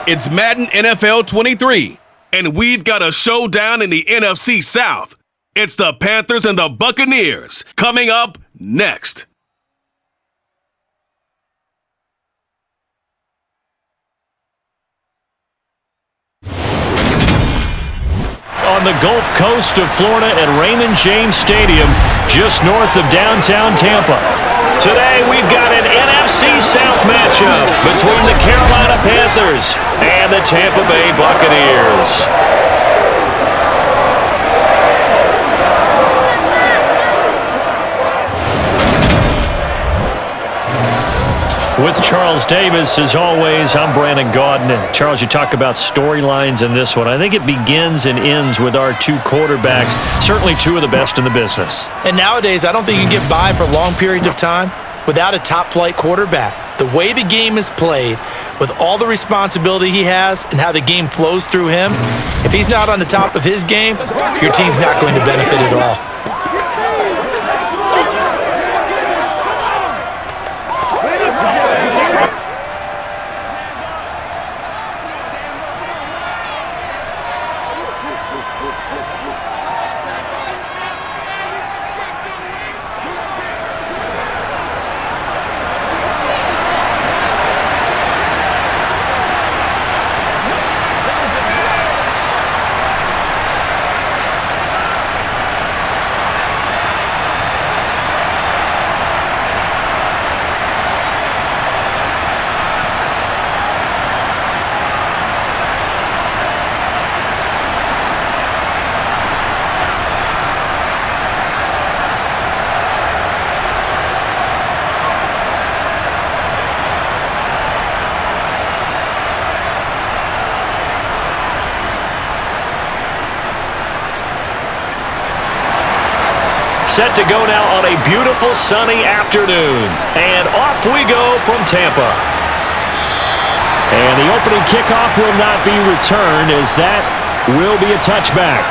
It's Madden NFL 23, and we've got a showdown in the NFC South. It's the Panthers and the Buccaneers coming up next. On the Gulf Coast of Florida at Raymond James Stadium, just north of downtown Tampa. Today, we've got an NFC South matchup between the Carolina Panthers and the Tampa Bay Buccaneers. With Charles Davis, as always, I'm Brandon Gaudin. And Charles, you talk about storylines in this one. I think it begins and ends with our two quarterbacks, certainly two of the best in the business. And nowadays, I don't think you can get by for long periods of time without a top-flight quarterback. The way the game is played, with all the responsibility he has and how the game flows through him, if he's not on the top of his game, your team's not going to benefit at all. Set to go now on a beautiful sunny afternoon. And off we go from Tampa. And the opening kickoff will not be returned, as that will be a touchback.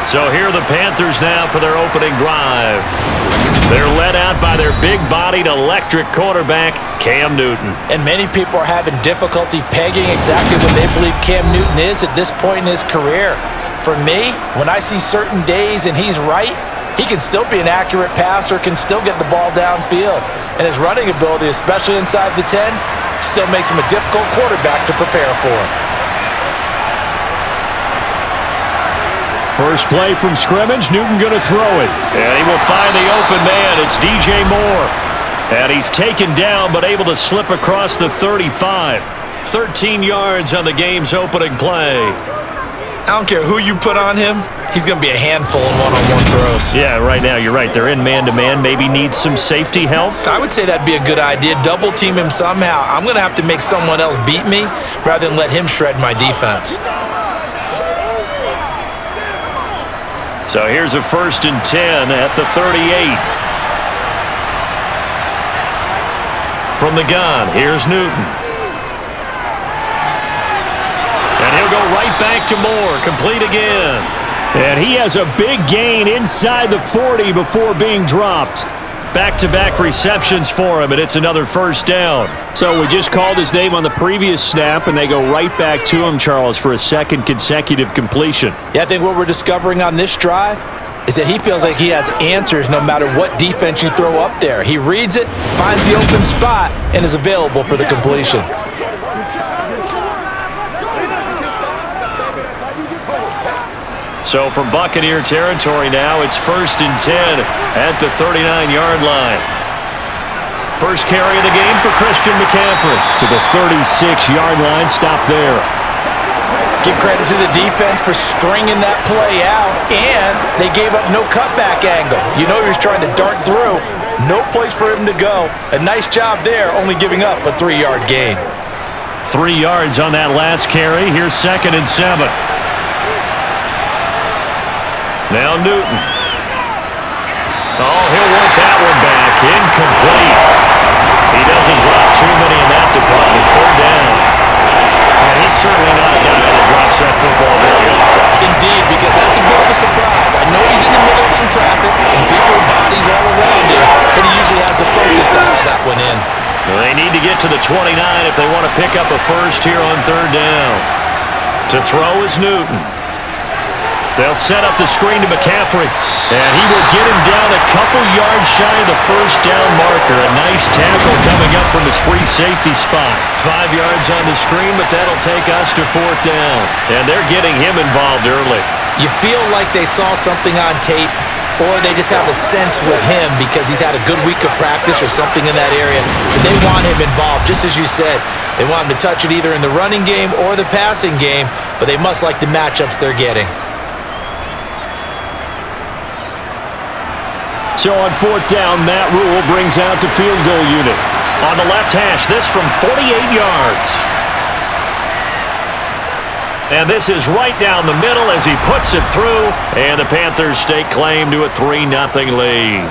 So here are the Panthers now for their opening drive. They're led out by their big-bodied electric quarterback, Cam Newton. And many people are having difficulty pegging exactly what they believe Cam Newton is at this point in his career. For me, when I see certain days and he's right, he can still be an accurate passer, can still get the ball downfield. And his running ability, especially inside the 10, still makes him a difficult quarterback to prepare for. First play from scrimmage, Newton going to throw it. And he will find the open man. It's DJ Moore. And he's taken down, but able to slip across the 35. 13 yards on the game's opening play. I don't care who you put on him, he's going to be a handful in one-on-one throws. Yeah, right now, you're right. They're in man-to-man. Maybe needs some safety help. I would say that'd be a good idea. Double team him somehow. I'm going to have to make someone else beat me rather than let him shred my defense. So here's a 1st and 10 at the 38. From the gun, here's Newton. And he'll go right back to Moore, complete again. And he has a big gain inside the 40 before being dropped. Back-to-back receptions for him, and it's another first down. So we just called his name on the previous snap, and they go right back to him, Charles, for a second consecutive completion. Yeah, I think what we're discovering on this drive is that he feels like he has answers no matter what defense you throw up there. He reads it, finds the open spot, and is available for the completion. So from Buccaneer territory now, it's 1st and 10 at the 39-yard line. First carry of the game for Christian McCaffrey to the 36-yard line. Stop there. Give credit to the defense for stringing that play out, and they gave up no cutback angle. You know he was trying to dart through. No place for him to go. A nice job there, only giving up a 3-yard gain. 3 yards on that last carry. Here's 2nd and 7. Now Newton. Oh, he'll work that one back. Incomplete. He doesn't drop too many in that department. 3rd down. And he's certainly not a guy that drops that football very often. Indeed, because that's a bit of a surprise. I know he's in the middle of some traffic and people, bodies all around him, but he usually has the focus to haul that one in. Well, they need to get to the 29 if they want to pick up a first here on third down. To throw is Newton. They'll set up the screen to McCaffrey, and he will get him down a couple yards shy of the first down marker. A nice tackle coming up from his free safety spot. 5 yards on the screen, but that'll take us to fourth down. And they're getting him involved early. You feel like they saw something on tape, or they just have a sense with him because he's had a good week of practice or something in that area. But they want him involved, just as you said. They want him to touch it either in the running game or the passing game, but they must like the matchups they're getting. So on fourth down, Matt Rule brings out the field goal unit. On the left hash, this from 48 yards. And this is right down the middle as he puts it through, and the Panthers stake claim to a 3-0 lead.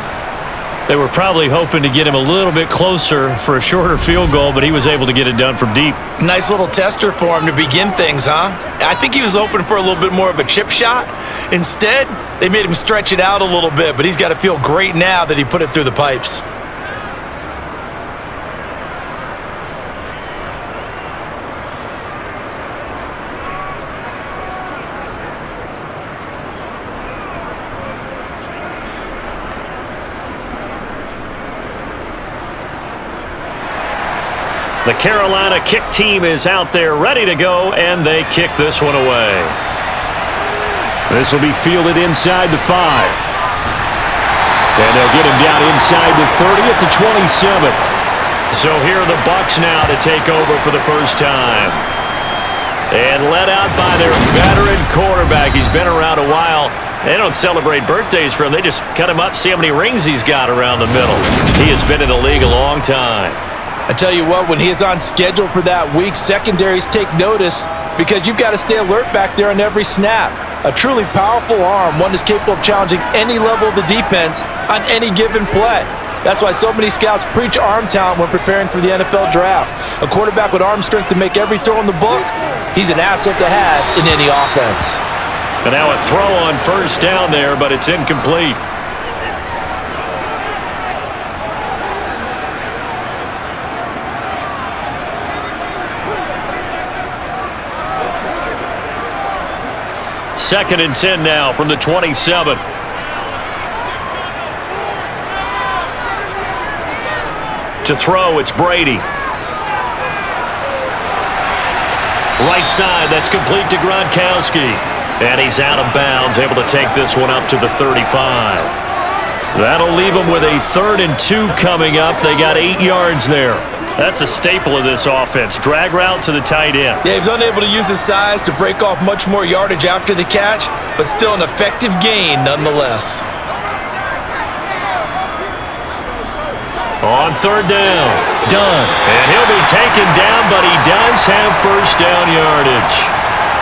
They were probably hoping to get him a little bit closer for a shorter field goal, but he was able to get it done from deep. Nice little tester for him to begin things, huh? I think he was hoping for a little bit more of a chip shot. Instead, they made him stretch it out a little bit, but he's got to feel great now that he put it through the pipes. The Carolina kick team is out there ready to go, and they kick this one away. This will be fielded inside the 5. And they'll get him down inside the 30 at the 27. So here are the BUCS now to take over for the first time. And led out by their veteran quarterback. He's been around a while. They don't celebrate birthdays for him. They just cut him up, see how many rings he's got around the middle. He has been in the league a long time. I tell you what, when he is on schedule for that week, secondaries take notice because you've got to stay alert back there on every snap. A truly powerful arm, one that's capable of challenging any level of the defense on any given play. That's why so many scouts preach arm talent when preparing for the NFL draft. A quarterback with arm strength to make every throw in the book, he's an asset to have in any offense. And now a throw on first down there, but it's incomplete. Second and 10 now from the 27. To throw, it's Brady. Right side, that's complete to Gronkowski. And he's out of bounds, able to take this one up to the 35. That'll leave him with a 3rd and 2 coming up. They got 8 yards there. That's a staple of this offense. Drag route to the tight end. Yeah, he was unable to use his size to break off much more yardage after the catch, but still an effective gain nonetheless. On third down, done. And he'll be taken down, but he does have first down yardage.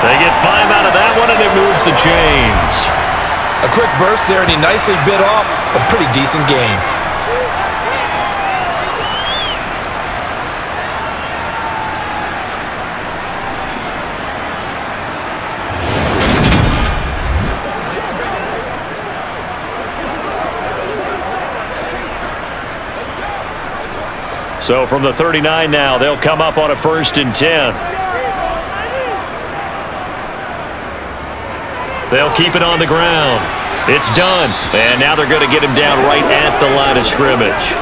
They get 5 out of that one, and it moves the chains. A quick burst there, and he nicely bit off a pretty decent gain. So from the 39 now, they'll come up on a 1st and 10. They'll keep it on the ground. It's done. And now they're going to get him down right at the line of scrimmage.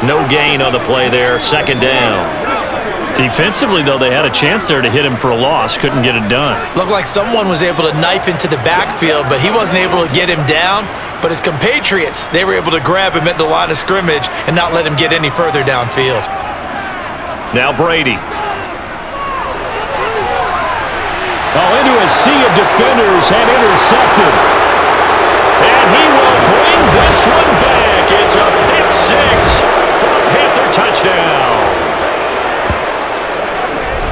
No gain on the play there. 2nd down. Defensively, though, they had a chance there to hit him for a loss. Couldn't get it done. Looked like someone was able to knife into the backfield, but he wasn't able to get him down. But his compatriots, they were able to grab him at the line of scrimmage and not let him get any further downfield. Now Brady. Oh, into a sea of defenders and intercepted. And he will bring this one back. It's a pick 6 for a Panther touchdown.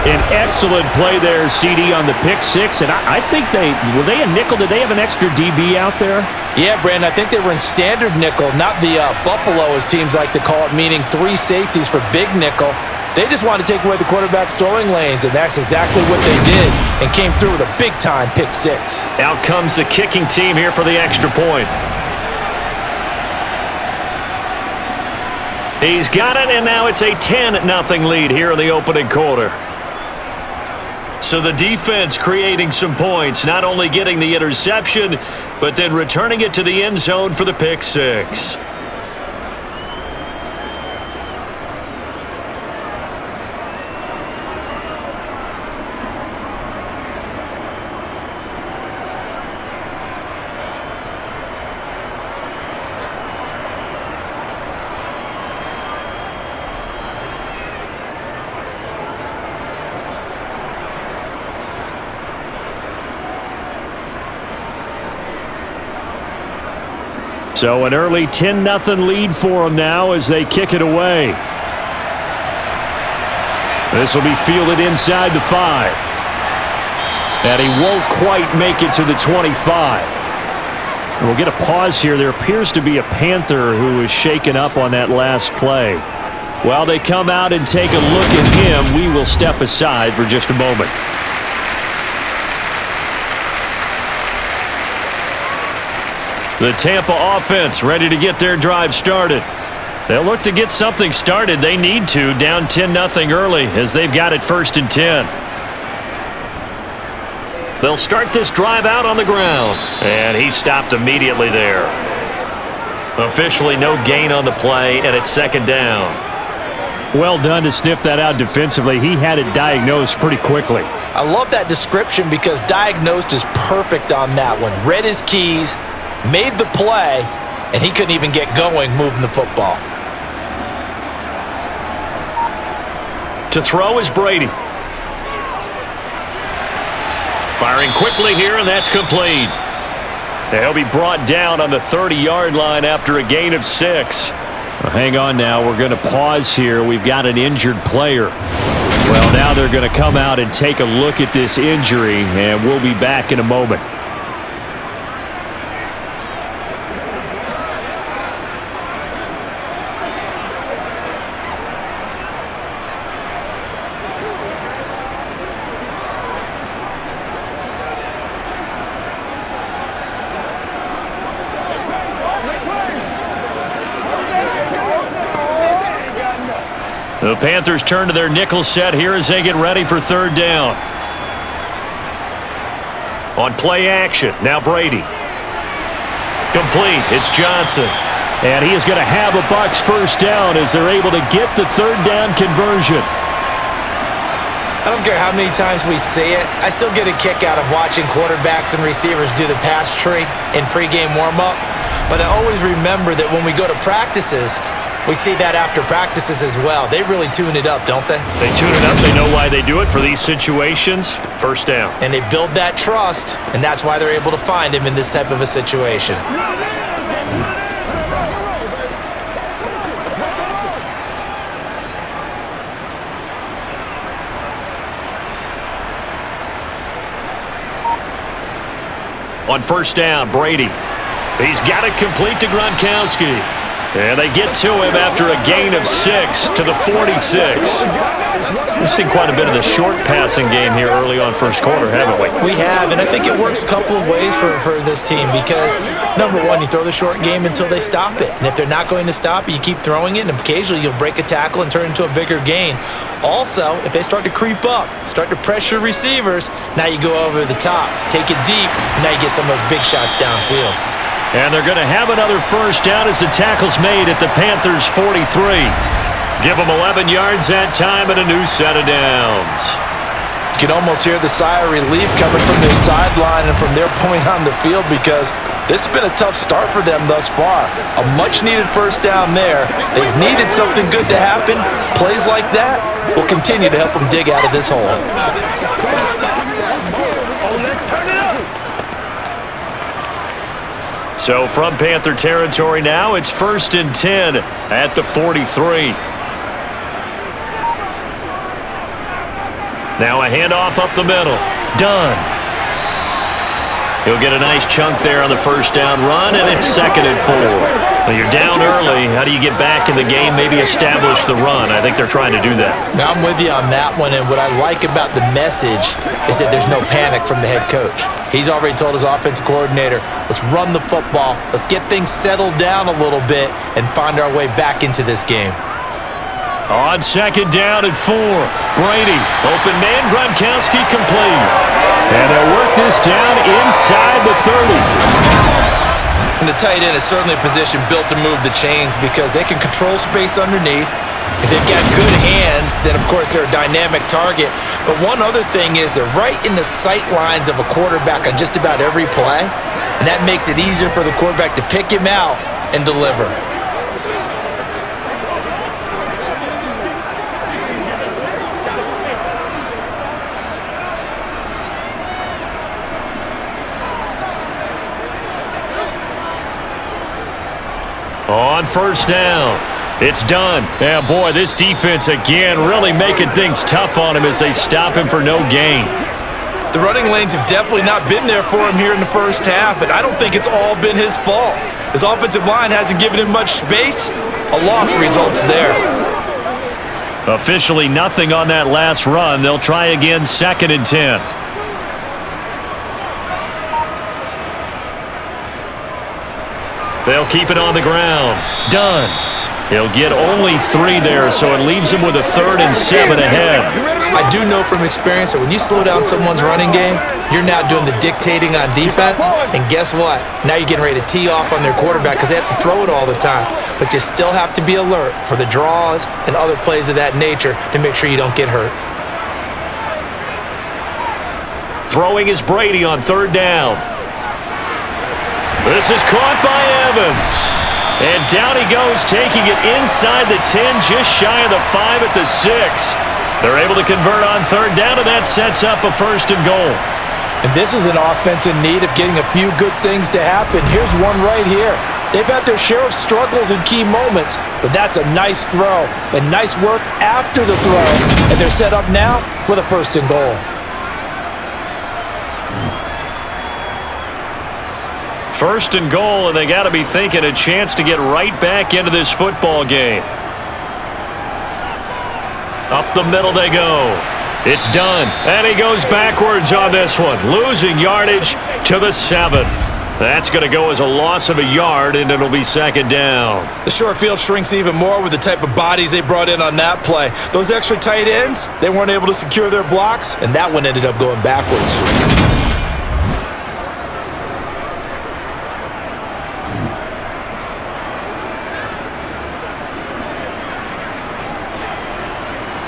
An excellent play there, CD, on the pick 6. And I think were they a nickel? Did they have an extra DB out there? Yeah, Brandon, I think they were in standard nickel, not the Buffalo, as teams like to call it, meaning 3 safeties for big nickel. They just wanted to take away the quarterback's throwing lanes, and that's exactly what they did, and came through with a big-time pick 6. Out comes the kicking team here for the extra point. He's got it, and now it's a 10-0 lead here in the opening quarter. So the defense creating some points, not only getting the interception, but then returning it to the end zone for the pick six. So an early 10-0 lead for them now as they kick it away. This will be fielded inside the 5. And he won't quite make it to the 25. We'll get a pause here. There appears to be a Panther who is shaken up on that last play. While they come out and take a look at him, we will step aside for just a moment. The Tampa offense ready to get their drive started. They'll look to get something started. They need to, down 10-0 early as they've got it 1st and 10. They'll start this drive out on the ground. And he stopped immediately there. Officially no gain on the play, and it's 2nd down. Well done to sniff that out defensively. He had it diagnosed pretty quickly. I love that description because diagnosed is perfect on that one. Read his keys, made the play, and he couldn't even get going moving the football. To throw is Brady. Firing quickly here, and that's complete. He'll be brought down on the 30-yard line after a gain of 6. Well, hang on now. We're going to pause here. We've got an injured player. Well, now they're going to come out and take a look at this injury, and we'll be back in a moment. The Panthers turn to their nickel set here as they get ready for 3rd down. On play action, now Brady. Complete, it's Johnson. And he is going to have a BUCS 1st down as they're able to get the 3rd down conversion. I don't care how many times we see it, I still get a kick out of watching quarterbacks and receivers do the pass tree in pregame warm-up. But I always remember that when we go to practices, we see that after practices as well. They really tune it up, don't they? They tune it up. They know why they do it for these situations. 1st down. And they build that trust, and that's why they're able to find him in this type of a situation. On 1st down, Brady. He's got it complete to Gronkowski. And they get to him after a gain of 6 to the 46. We've seen quite a bit of the short passing game here early on 1st quarter, haven't we? We have, and I think it works a couple of ways for this team because, number one, you throw the short game until they stop it. And if they're not going to stop it, you keep throwing it, and occasionally you'll break a tackle and turn it into a bigger gain. Also, if they start to creep up, start to pressure receivers, now you go over the top, take it deep, and now you get some of those big shots downfield. And they're going to have another 1st down as the tackle's made at the Panthers' 43. Give them 11 yards that time and a new set of downs. You can almost hear the sigh of relief coming from their sideline and from their point on the field because this has been a tough start for them thus far. A much-needed 1st down there. They've needed something good to happen. Plays like that will continue to help them dig out of this hole. So from Panther territory now, it's 1st and 10 at the 43. Now a handoff up the middle. Done. He'll get a nice chunk there on the 1st down run, and it's 2nd and 4. Well, you're down early. How do you get back in the game, maybe establish the run? I think they're trying to do that. Now, I'm with you on that one, and what I like about the message is that there's no panic from the head coach. He's already told his offensive coordinator, let's run the football, let's get things settled down a little bit and find our way back into this game. On second down and 4. Brady, open man, Gronkowski complete. And they'll work this down inside the 30. And the tight end is certainly a position built to move the chains because they can control space underneath. If they've got good hands, then of course they're a dynamic target. But one other thing is they're right in the sight lines of a quarterback on just about every play. And that makes it easier for the quarterback to pick him out and deliver. On first down, it's done. Yeah, boy, this defense again really making things tough on him as they stop him for no gain. The running lanes have definitely not been there for him here in the first half, and I don't think it's all been his fault. His offensive line hasn't given him much space. A loss results there. Officially nothing on that last run. They'll try again, 2nd and 10. They'll keep it on the ground. Done. He'll get only 3 there, so it leaves him with a 3rd and 7 ahead. I do know from experience that when you slow down someone's running game, you're now doing the dictating on defense. And guess what? Now you're getting ready to tee off on their quarterback because they have to throw it all the time. But you still have to be alert for the draws and other plays of that nature to make sure you don't get hurt. Throwing is Brady on 3rd down. This is caught by Evans. And down he goes, taking it inside the 10, just shy of the 5 at the 6. They're able to convert on 3rd down, and that sets up a 1st and goal. And this is an offense in need of getting a few good things to happen. Here's one right here. They've had their share of struggles in key moments, but that's a nice throw and nice work after the throw. And they're set up now with a 1st and goal. First and goal, and they got to be thinking a chance to get right back into this football game. Up the middle they go. It's done, and he goes backwards on this one, losing yardage to the 7. That's going to go as a loss of a yard, and it'll be 2nd down. The short field shrinks even more with the type of bodies they brought in on that play. Those extra tight ends, they weren't able to secure their blocks, and that one ended up going backwards.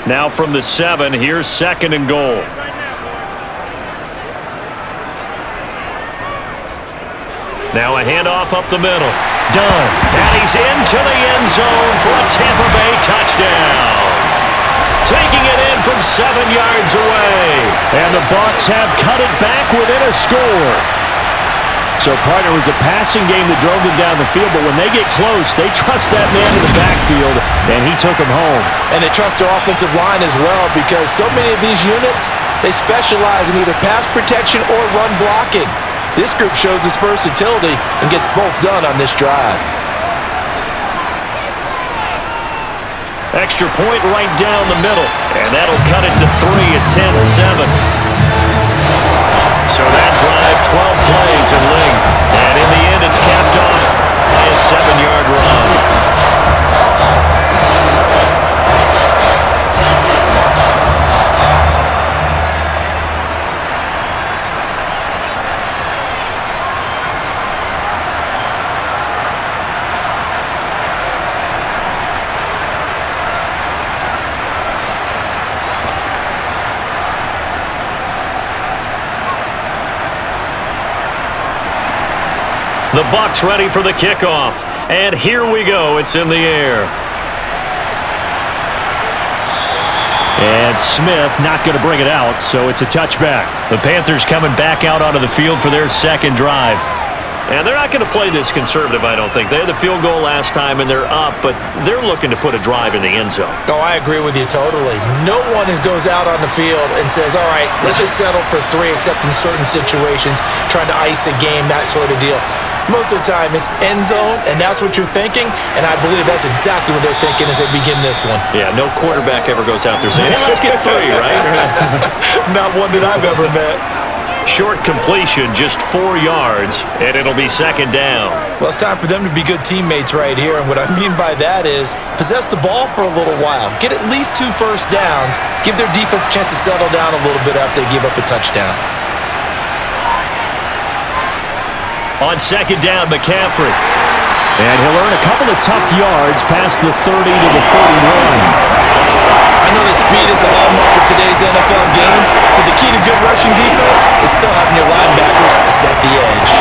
Now from the 7, here's 2nd and goal. Now a handoff up the middle. Done. And he's into the end zone for a Tampa Bay touchdown. Taking it in from 7 yards away. And the Bucs have cut it back within a score. So, partner, it was a passing game that drove them down the field, but when they get close, they trust that man in the backfield, and he took them home. And they trust their offensive line as well because so many of these units, they specialize in either pass protection or run blocking. This group shows its versatility and gets both done on this drive. Extra point right down the middle, and that'll cut it to 3 at 10-7. So that drive, 12 plays in length. And in the end, it's capped off by a 7-yard run. The Bucs ready for the kickoff. And here we go. It's in the air. And Smith not going to bring it out, so it's a touchback. The Panthers coming back out onto the field for their 2nd drive. And they're not going to play this conservative, I don't think. They had the field goal last time, and they're up, but they're looking to put a drive in the end zone. Oh, I agree with you totally. No one goes out on the field and says, all right, let's just settle for 3, except in certain situations, trying to ice a game, that sort of deal. Most of the time, it's end zone, and that's what you're thinking, and I believe that's exactly what they're thinking as they begin this one. Yeah, no quarterback ever goes out there saying, hey, let's get 3, right? Not one that I've ever met. Short completion, just 4 yards, and it'll be second down. Well, it's time for them to be good teammates right here, and what I mean by that is possess the ball for a little while, get at least 2 first downs, give their defense a chance to settle down a little bit after they give up a touchdown. On second down, McCaffrey. And he'll earn a couple of tough yards past the 30 to the 41. I know that speed is the hallmark of today's NFL game, but the key to good rushing defense is still having your linebackers set the edge.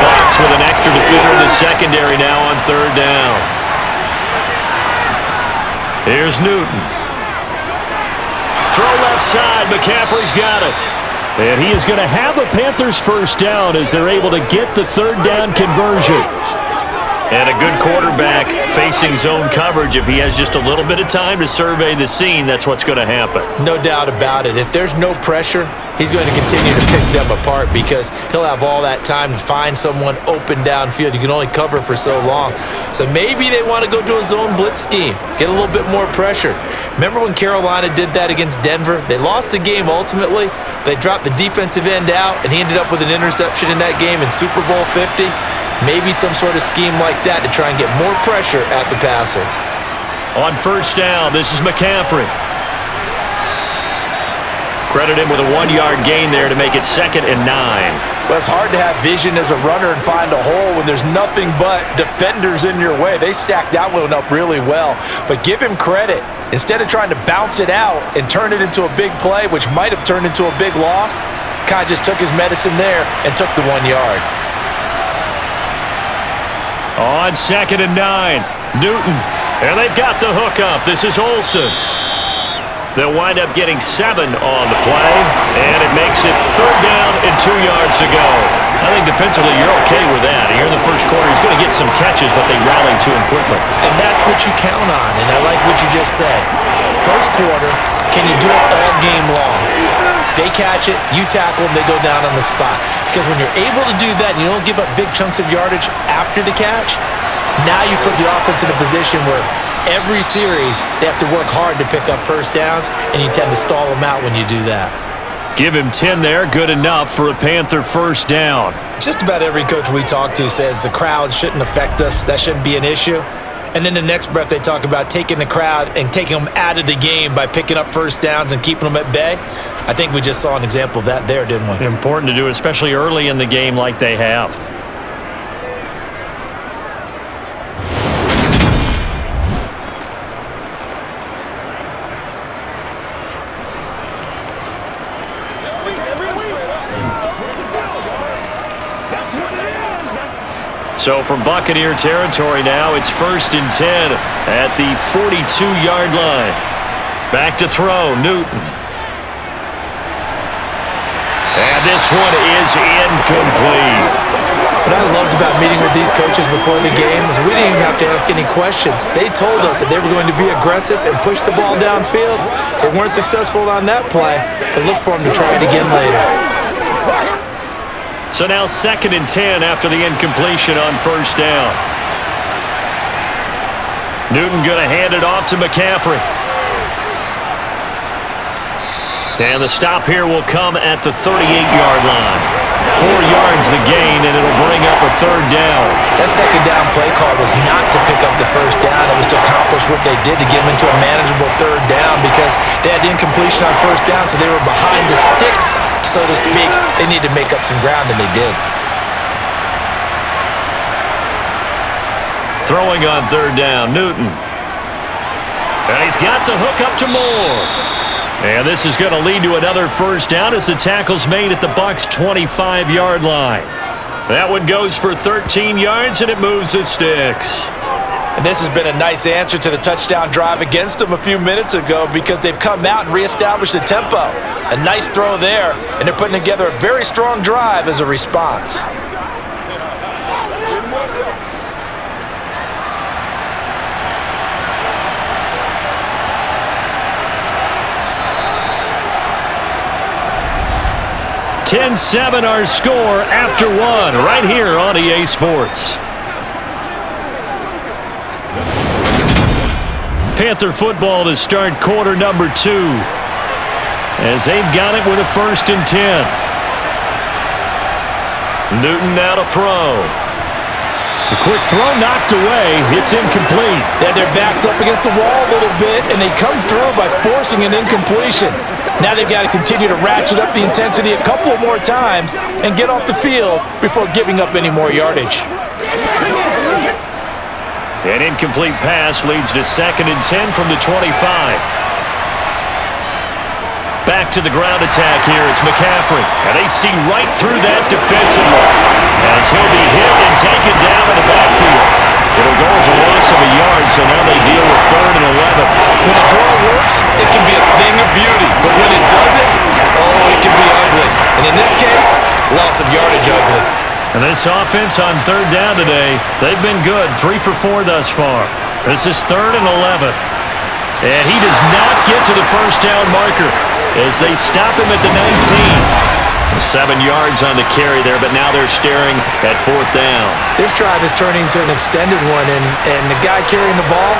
Bucks with an extra defender in the secondary now on third down. Here's Newton. Throw left side. McCaffrey's got it. And he is going to have a Panthers first down as they're able to get the third down conversion. And a good quarterback facing zone coverage. If he has just a little bit of time to survey the scene, that's what's going to happen. No doubt about it. If there's no pressure, he's going to continue to pick them apart because he'll have all that time to find someone open downfield. You can only cover for so long. So maybe they want to go to a zone blitz scheme, get a little bit more pressure. Remember when Carolina did that against Denver? They lost the game ultimately. They dropped the defensive end out, and he ended up with an interception in that game in Super Bowl 50. Maybe some sort of scheme like that to try and get more pressure at the passer. On first down, this is McCaffrey. Credit him with a 1-yard gain there to make it 2nd and 9. Well, it's hard to have vision as a runner and find a hole when there's nothing but defenders in your way. They stacked that one up really well. But give him credit. Instead of trying to bounce it out and turn it into a big play, which might have turned into a big loss, kind of just took his medicine there and took the 1 yard. On 2nd and 9, Newton. And they've got the hook up. This is Olsen. They'll wind up getting 7 on the play, and it makes it 3rd down and 2 yards to go. I think defensively you're okay with that. Here in the first quarter, he's going to get some catches, but they rally to him quickly. And that's what you count on, and I like what you just said. First quarter, can you do it all game long? They catch it, you tackle them, they go down on the spot. Because when you're able to do that and you don't give up big chunks of yardage after the catch, now you put the offense in a position where every series they have to work hard to pick up first downs, and you tend to stall them out when you do that. Give him 10 there, good enough for a Panther first down. Just about every coach we talk to says the crowd shouldn't affect us, that shouldn't be an issue. And then the next breath they talk about taking the crowd and taking them out of the game by picking up first downs and keeping them at bay. I think we just saw an example of that there, didn't we? Important to do, especially early in the game like they have. So from Buccaneer territory now, it's 1st and 10 at the 42-yard line. Back to throw, Newton. And this one is incomplete. What I loved about meeting with these coaches before the game is we didn't even have to ask any questions. They told us that they were going to be aggressive and push the ball downfield. They weren't successful on that play, but look for them to try it again later. So now 2nd and 10 after the incompletion on first down. Newton going to hand it off to McCaffrey. And the stop here will come at the 38-yard line. 4 yards the gain, and it'll bring up a 3rd down. That 2nd down play call was not to pick up the first down. It was to accomplish what they did to get them into a manageable 3rd down because they had incompletion on first down, so they were behind the sticks, so to speak. They needed to make up some ground, and they did. Throwing on 3rd down, Newton. And he's got the hook up to Moore. And this is going to lead to another first down as the tackle's made at the Bucs' 25-yard line. That one goes for 13 yards, and it moves the sticks. And this has been a nice answer to the touchdown drive against them a few minutes ago because they've come out and reestablished the tempo. A nice throw there, and they're putting together a very strong drive as a response. (10-7) our score after 1 right here on EA Sports. Panther football to start quarter number 2. As they've got it with a 1st and 10. Newton now to throw. A quick throw knocked away. It's incomplete. They had their backs up against the wall a little bit, and they come through by forcing an incompletion. Now they've got to continue to ratchet up the intensity a couple of more times and get off the field before giving up any more yardage. An incomplete pass leads to 2nd and 10 from the 25. Back to the ground attack here. It's McCaffrey. And they see right through that defensively as he'll be hit and taken down in the backfield. It'll go as a loss of a yard, so now they deal with 3rd and 11. When a draw works, it can be a thing of beauty. But when it doesn't, oh, it can be ugly. And in this case, loss of yardage ugly. And this offense on 3rd down today, they've been good. 3 for 4 thus far. This is 3rd and 11. And he does not get to the 1st down marker as they stop him at the 19. 7 yards on the carry there, but now they're staring at 4th down. This drive is turning into an extended one, and the guy carrying the ball,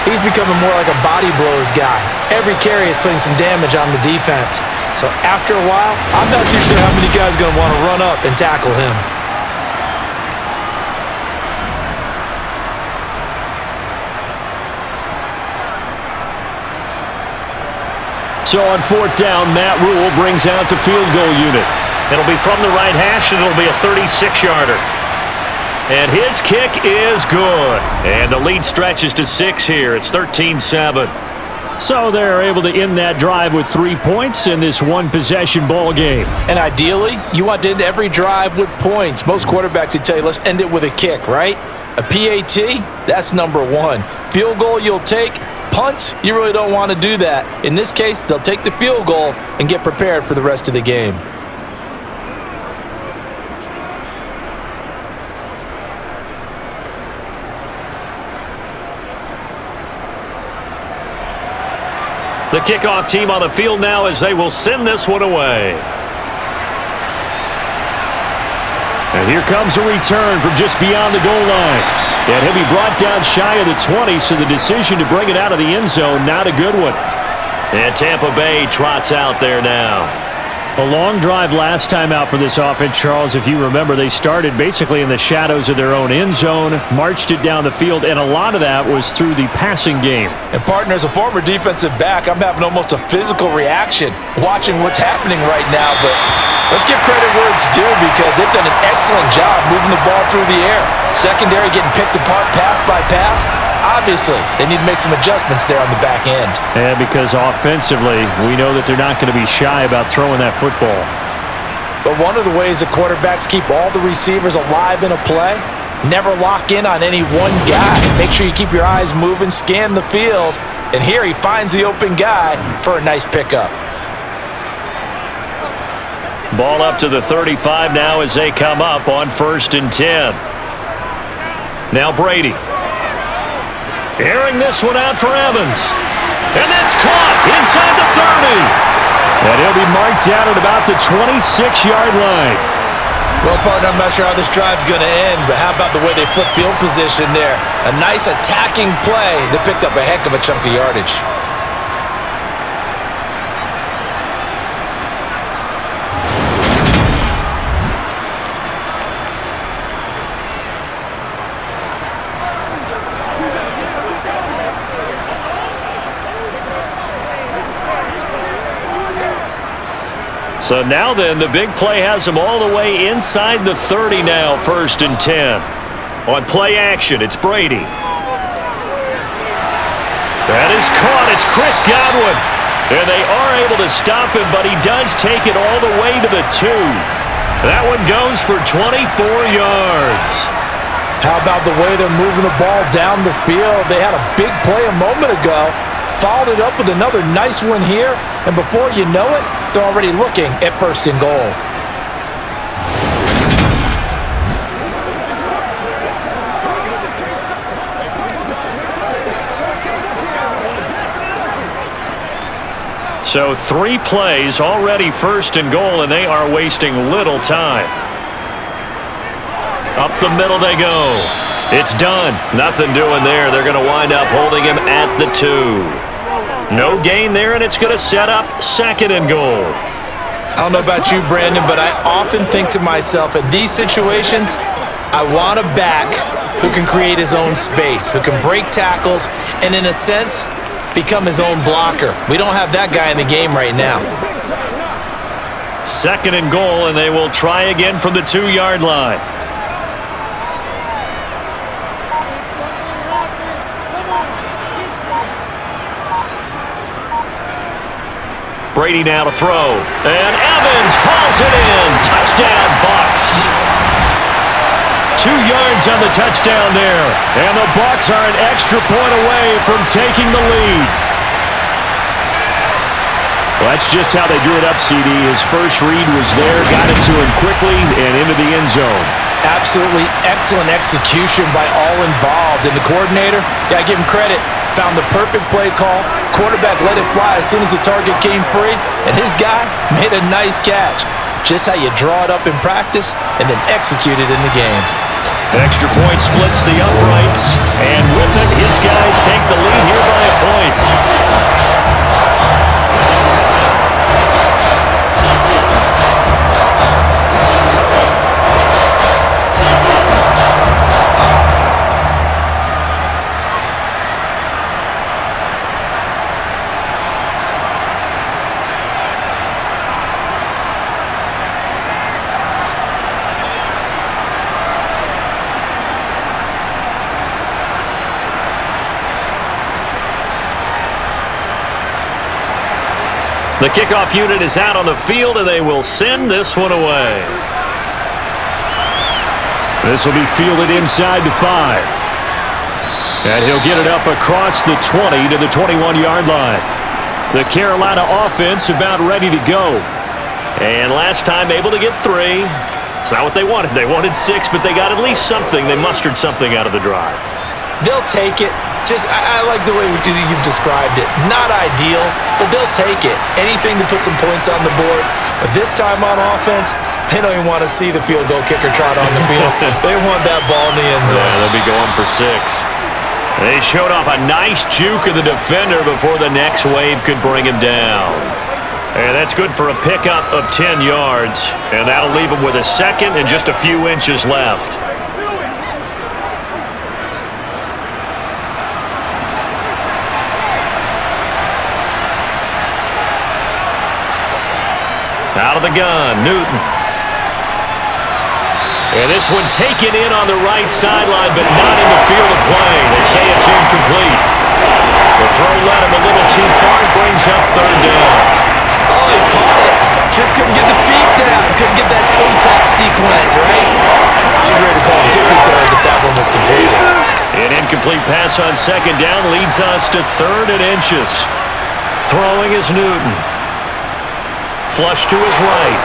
he's becoming more like a body blows guy. Every carry is putting some damage on the defense. So after a while, I'm not too sure how many guys are going to want to run up and tackle him. So on 4th down, Matt Rule brings out the field goal unit. It'll be from the right hash, and it'll be a 36-yarder. And his kick is good. And the lead stretches to 6 here. It's 13-7. So they're able to end that drive with 3 points in this one-possession ball game. And ideally, you want to end every drive with points. Most quarterbacks would tell you, let's end it with a kick, right? A PAT, that's number 1. Field goal you'll take. Punts, you really don't want to do that. In this case, they'll take the field goal and get prepared for the rest of the game. The kickoff team on the field now as they will send this one away. And here comes a return from just beyond the goal line. And he'll be brought down shy of the 20, so the decision to bring it out of the end zone, not a good one. And Tampa Bay trots out there now. A long drive last time out for this offense, Charles. If you remember, they started basically in the shadows of their own end zone, marched it down the field, and a lot of that was through the passing game. And partner, as a former defensive back, I'm having almost a physical reaction watching what's happening right now. But let's give credit where it's due because they've done an excellent job moving the ball through the air. Secondary getting picked apart pass by pass. Obviously, they need to make some adjustments there on the back end. And because offensively, we know that they're not going to be shy about throwing that football. But one of the ways the quarterbacks keep all the receivers alive in a play, never lock in on any one guy. Make sure you keep your eyes moving, scan the field, and here he finds the open guy for a nice pickup. Ball up to the 35 now as they come up on 1st and 10. Now Brady. Airing this one out for Evans. And that's caught inside the 30. And he'll be marked down at about the 26-yard line. Well, partner, I'm not sure how this drive's going to end, but how about the way they flip field position there? A nice attacking play that picked up a heck of a chunk of yardage. So now then, the big play has them all the way inside the 30 now, 1st and 10. On play action, it's Brady. That is caught. It's Chris Godwin. And they are able to stop him, but he does take it all the way to the 2. That one goes for 24 yards. How about the way they're moving the ball down the field? They had a big play a moment ago. Followed it up with another nice one here, and before you know it, they're already looking at 1st and goal. So 3 plays already 1st and goal, and they are wasting little time. Up the middle they go. It's done. Nothing doing there. They're going to wind up holding him at the 2. No gain there, and it's going to set up 2nd and goal. I don't know about you, Brandon, but I often think to myself, in these situations, I want a back who can create his own space, who can break tackles, and in a sense, become his own blocker. We don't have that guy in the game right now. 2nd and goal, and they will try again from the 2-yard line. Brady now to throw, and Evans hauls it in. Touchdown, Bucs. 2 yards on the touchdown there, and the Bucs are an extra point away from taking the lead. Well, that's just how they drew it up, CD. His first read was there, got it to him quickly, and into the end zone. Absolutely excellent execution by all involved. And the coordinator, got to give him credit, found the perfect play call. Quarterback let it fly as soon as the target came free, and his guy made a nice catch. Just how you draw it up in practice and then execute it in the game. Extra point splits the uprights, and with it, his guys take the lead here by a point. The kickoff unit is out on the field, and they will send this one away. This will be fielded inside the 5. And he'll get it up across the 20 to the 21-yard line. The Carolina offense about ready to go. And last time able to get 3. It's not what they wanted. They wanted 6, but they got at least something. They mustered something out of the drive. They'll take it. I like the way you've described it. Not ideal, but they'll take it. Anything to put some points on the board. But this time on offense, they don't even want to see the field goal kicker trot on the field. They want that ball in the end zone. Yeah, they'll be going for 6. They showed off a nice juke of the defender before the next wave could bring him down. And that's good for a pickup of 10 yards. And that'll leave him with a 2nd and just a few inches left. Out of the gun, Newton. And this one taken in on the right sideline, but not in the field of play. They say it's incomplete. The throw led him a little too far. Brings up 3rd down. Oh, he caught it. Just couldn't get the feet down. Couldn't get that toe tap sequence, right? I was ready to call him tippy toes if that one was completed. An incomplete pass on 2nd down leads us to 3rd and inches. Throwing is Newton. Flush to his right.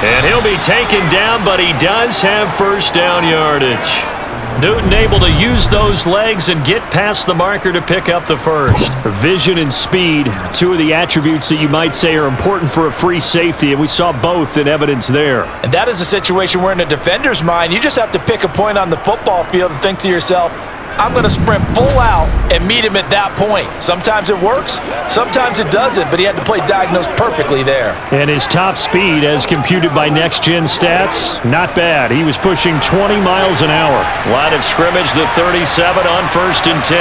And he'll be taken down, but he does have 1st down yardage. Newton able to use those legs and get past the marker to pick up the 1st. Vision and speed, 2 of the attributes that you might say are important for a free safety, and we saw both in evidence there. And that is a situation where in a defender's mind, you just have to pick a point on the football field and think to yourself, I'm going to sprint full out and meet him at that point. Sometimes it works, sometimes it doesn't, but he had to play diagnosed perfectly there. And his top speed, as computed by Next Gen Stats, not bad. He was pushing 20 miles an hour. Line of scrimmage, the 37 on 1st and 10.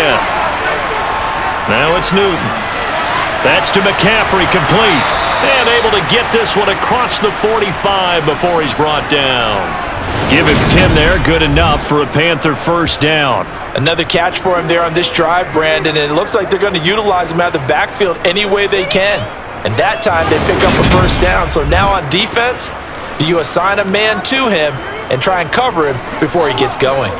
Now it's Newton. That's to McCaffrey, complete. And able to get this one across the 45 before he's brought down. Give him 10 there, good enough for a Panther 1st down. Another catch for him there on this drive, Brandon, and it looks like they're going to utilize him out of the backfield any way they can. And that time they pick up a 1st down. So now on defense, do you assign a man to him and try and cover him before he gets going?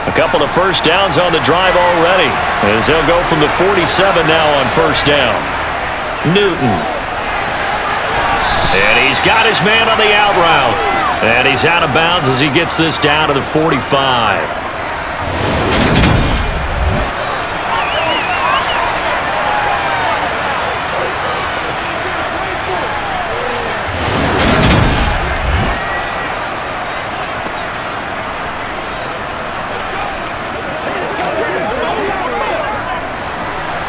A couple of 1st downs on the drive already, as they'll go from the 47 now on 1st down. Newton. And he's got his man on the out route. And he's out of bounds as he gets this down to the 45.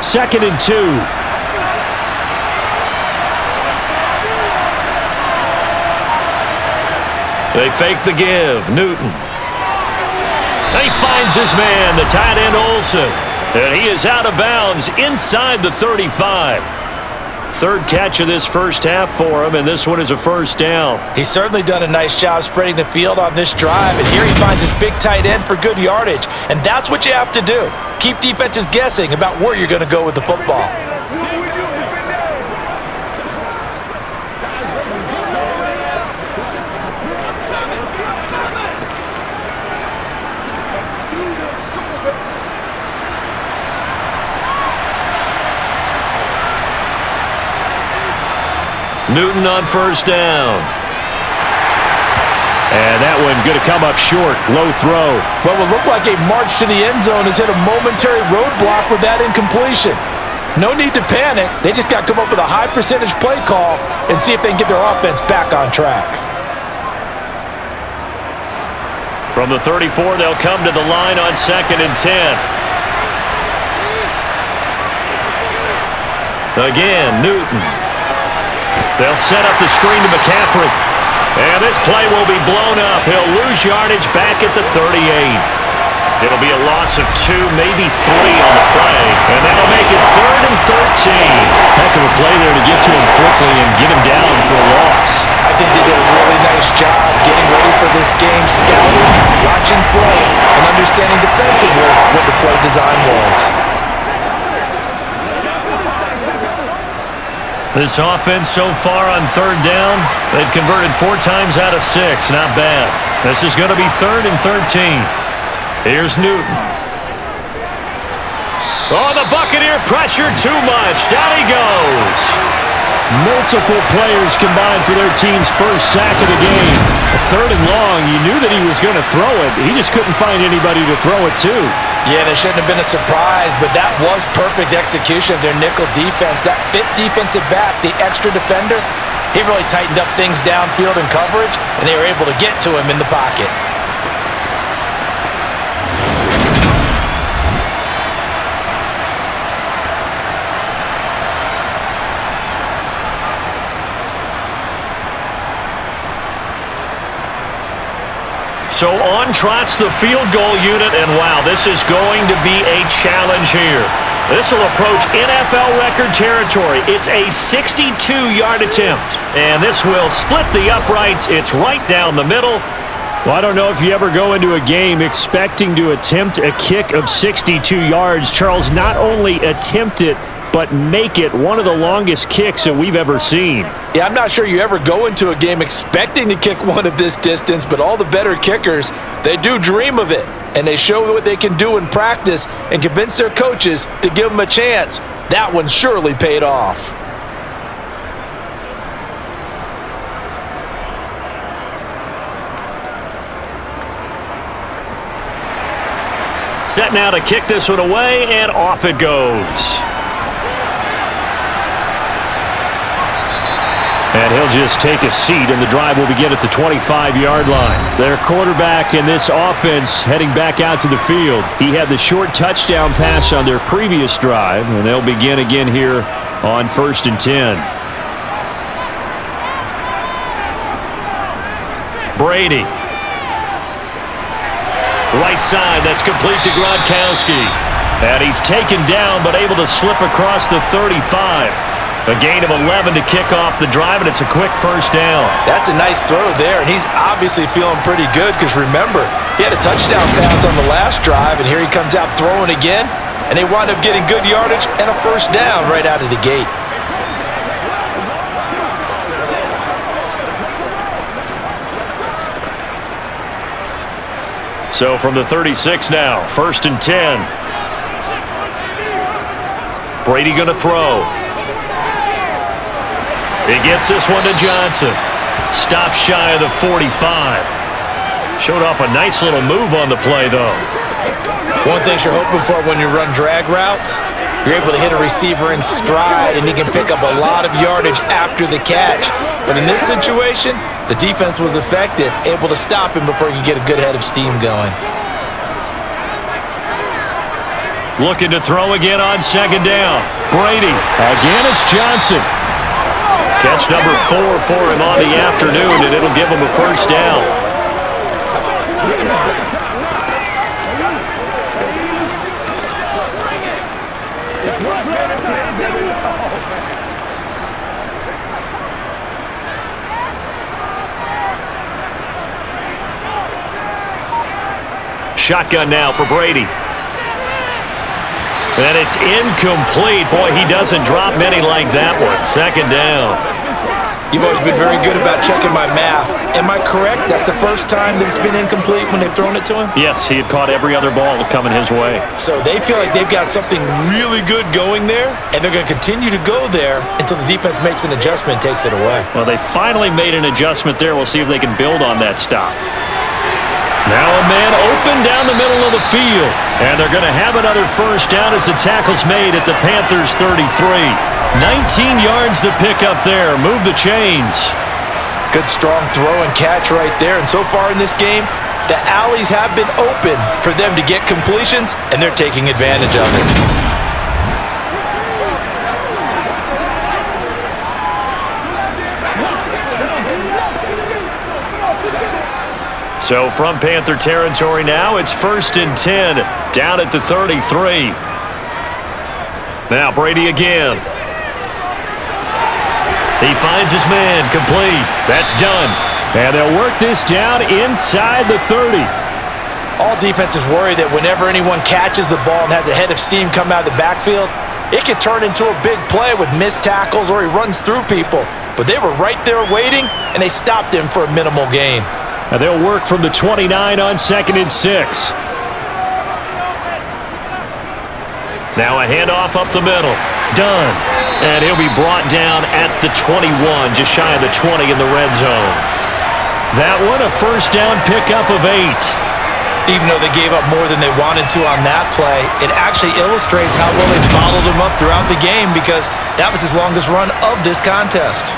2nd and 2. They fake the give. Newton. And he finds his man, the tight end Olsen. And he is out of bounds inside the 35. Third catch of this first half for him, and this one is a first down. He's certainly done a nice job spreading the field on this drive, and here he finds his big tight end for good yardage. And that's what you have to do. Keep defenses guessing about where you're going to go with the football. Newton on first down. And that one going to come up short. Low throw. What would look like a march to the end zone has hit a momentary roadblock with that incompletion. No need to panic. They just got to come up with a high percentage play call and see if they can get their offense back on track. From the 34, they'll come to the line on 2nd and 10. Again, Newton. They'll set up the screen to McCaffrey. And this play will be blown up. He'll lose yardage back at the 38. It'll be a loss of 2, maybe 3 on the play. And that'll make it 3rd and 13. Heck of a play there to get to him quickly and get him down for a loss. I think they did a really nice job getting ready for this game, scouting, watching play, and understanding defensively what the play design was. This offense so far on 3rd down, they've converted 4 times out of 6. Not bad. This is going to be 3rd and 13. Here's Newton. Oh, the Buccaneer pressure too much. Down he goes. Multiple players combined for their team's first sack of the game. A 3rd and long, you knew that he was going to throw it. He just couldn't find anybody to throw it to. Yeah, and it shouldn't have been a surprise, but that was perfect execution of their nickel defense. That 5th defensive back, the extra defender, he really tightened up things downfield in coverage, and they were able to get to him in the pocket. So on trots the field goal unit, and wow, this is going to be a challenge here. This will approach NFL record territory. It's a 62-yard attempt, and this will split the uprights. It's right down the middle. Well, I don't know if you ever go into a game expecting to attempt a kick of 62 yards. Charles, not only attempt it, but make it one of the longest kicks that we've ever seen. Yeah, I'm not sure you ever go into a game expecting to kick one of this distance, but all the better kickers, they do dream of it, and they show what they can do in practice and convince their coaches to give them a chance. That one surely paid off. Set now to kick this one away, and off it goes. And he'll just take a seat, and the drive will begin at the 25-yard line. Their quarterback in this offense heading back out to the field. He had the short touchdown pass on their previous drive, and they'll begin again here on 1st and 10. Brady. Right side, that's complete to Gronkowski. And he's taken down, but able to slip across the 35. A gain of 11 to kick off the drive, and it's a quick first down. That's a nice throw there, and he's obviously feeling pretty good because, remember, he had a touchdown pass on the last drive, and here he comes out throwing again, and they wind up getting good yardage and a first down right out of the gate. So from the 36 now, 1st and 10. Brady going to throw. He gets this one to Johnson. Stops shy of the 45. Showed off a nice little move on the play, though. One thing you're hoping for when you run drag routes, you're able to hit a receiver in stride, and he can pick up a lot of yardage after the catch. But in this situation, the defense was effective, able to stop him before he could get a good head of steam going. Looking to throw again on second down. Brady. Again, it's Johnson. Catch number 4 for him on the afternoon, and it'll give him a first down. Shotgun now for Brady. And it's incomplete. Boy, he doesn't drop many like that one. Second down. You've always been very good about checking my math. Am I correct? That's the first time that it's been incomplete when they've thrown it to him? Yes, he had caught every other ball coming his way. So they feel like they've got something really good going there, and they're going to continue to go there until the defense makes an adjustment and takes it away. Well, they finally made an adjustment there. We'll see if they can build on that stop. Now a man open down the middle of the field. And they're going to have another first down as the tackle's made at the Panthers 33. 19 yards to pick up there. Move the chains. Good strong throw and catch right there. And so far in this game, the alleys have been open for them to get completions, and they're taking advantage of it. So from Panther territory now, it's 1st and 10 down at the 33. Now Brady again. He finds his man, complete. That's done. And they'll work this down inside the 30. All defenses worry that whenever anyone catches the ball and has a head of steam come out of the backfield, it can turn into a big play with missed tackles or he runs through people. But they were right there waiting, and they stopped him for a minimal gain. And they'll work from the 29 on 2nd and 6. Now a handoff up the middle. Done. And he'll be brought down at the 21, just shy of the 20 in the red zone. That one, a first down pickup of 8. Even though they gave up more than they wanted to on that play, it actually illustrates how well they bottled him up throughout the game because that was his longest run of this contest.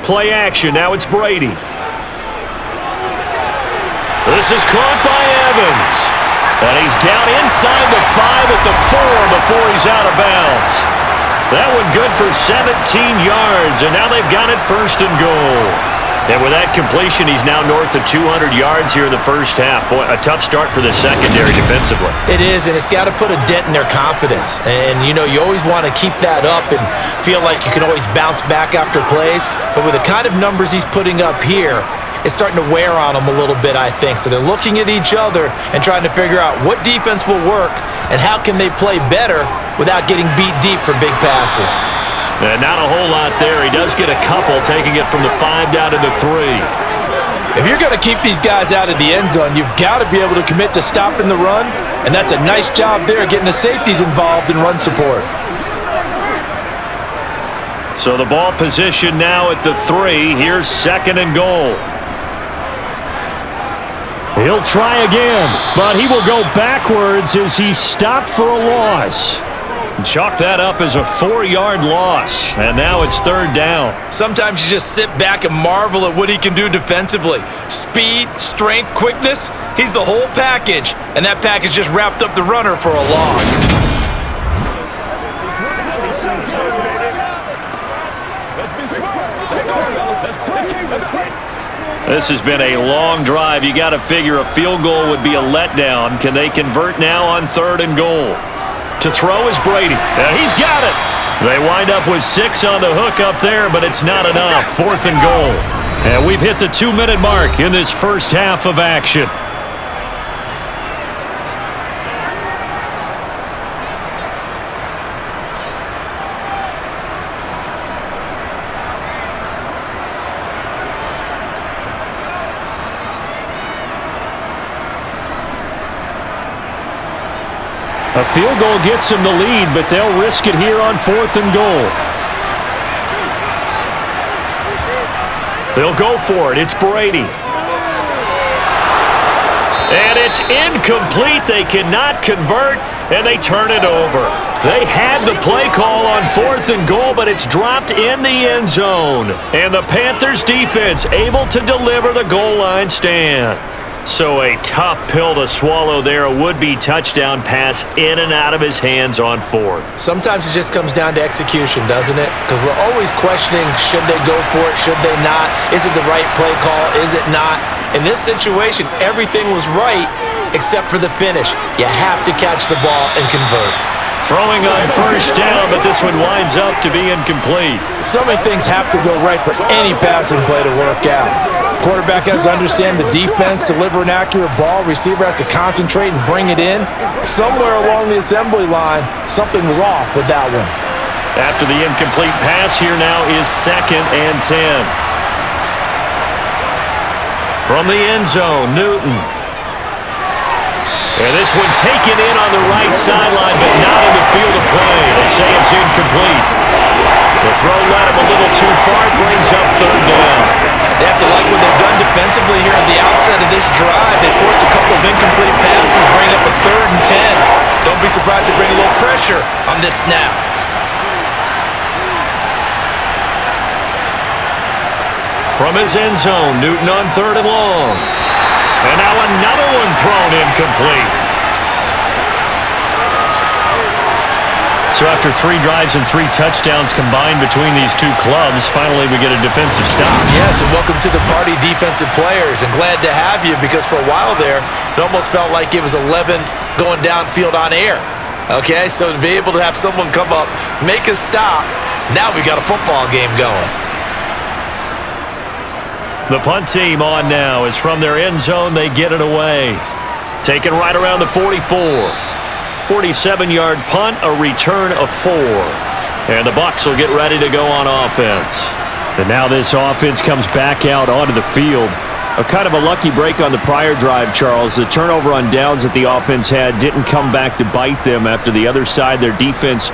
Play action. Now it's Brady. This is caught by Evans. And he's down inside the 5 at the 4 before he's out of bounds. That one good for 17 yards, and now they've got it 1st and goal. And with that completion, he's now north of 200 yards here in the first half. Boy, a tough start for the secondary defensively. It is, and it's got to put a dent in their confidence. And, you know, you always want to keep that up and feel like you can always bounce back after plays. But with the kind of numbers he's putting up here, it's starting to wear on them a little bit, I think. So they're looking at each other and trying to figure out what defense will work and how can they play better without getting beat deep for big passes. And not a whole lot there. He does get a couple, taking it from the 5 down to the 3. If you're going to keep these guys out of the end zone, you've got to be able to commit to stopping the run, and that's a nice job there getting the safeties involved in run support. So the ball position now at the 3. Here's 2nd and goal. He'll try again, but he will go backwards as he's stopped for a loss. Chalk that up as a 4-yard loss, and now it's 3rd down. Sometimes you just sit back and marvel at what he can do defensively. Speed, strength, quickness, he's the whole package, and that package just wrapped up the runner for a loss. This has been a long drive. You got to figure a field goal would be a letdown. Can they convert now on 3rd and goal? To throw is Brady. And he's got it. They wind up with 6 on the hook up there, but it's not enough. 4th and goal. And we've hit the 2-minute mark in this first half of action. A field goal gets them the lead, but they'll risk it here on 4th and goal. They'll go for it. It's Brady. And it's incomplete. They cannot convert, and they turn it over. They had the play call on 4th and goal, but it's dropped in the end zone. And the Panthers defense able to deliver the goal line stand. So a tough pill to swallow there. A would-be touchdown pass in and out of his hands on 4th. Sometimes it just comes down to execution, doesn't it? Because we're always questioning, should they go for it, should they not? Is it the right play call, is it not? In this situation, everything was right except for the finish. You have to catch the ball and convert. Throwing on 1st down, but this one winds up to be incomplete. So many things have to go right for any passing play to work out. Quarterback has to understand the defense, deliver an accurate ball. Receiver has to concentrate and bring it in. Somewhere along the assembly line, something was off with that one. After the incomplete pass, here now is 2nd and 10. From the end zone, Newton. And this one taken in on the right sideline, but not in the field of play. They say it's incomplete. The throw led him a little too far, brings up 3rd down. They have to like what they've done defensively here at the outset of this drive. They forced a couple of incomplete passes, bring up a 3rd and 10. Don't be surprised to bring a little pressure on this snap. From his end zone, Newton on 3rd and long. And now another one thrown incomplete. So after 3 drives and 3 touchdowns combined between these two clubs, finally we get a defensive stop. Yes, and welcome to the party, defensive players. And glad to have you, because for a while there, it almost felt like it was 11 going downfield on air. Okay, so to be able to have someone come up, make a stop, now we got a football game going. The punt team on now is from their end zone. They get it away. Taken right around the 44. 47-yard punt, a return of 4. And the Bucs will get ready to go on offense. And now this offense comes back out onto the field. A kind of a lucky break on the prior drive, Charles. The turnover on downs that the offense had didn't come back to bite them after the other side. Their defense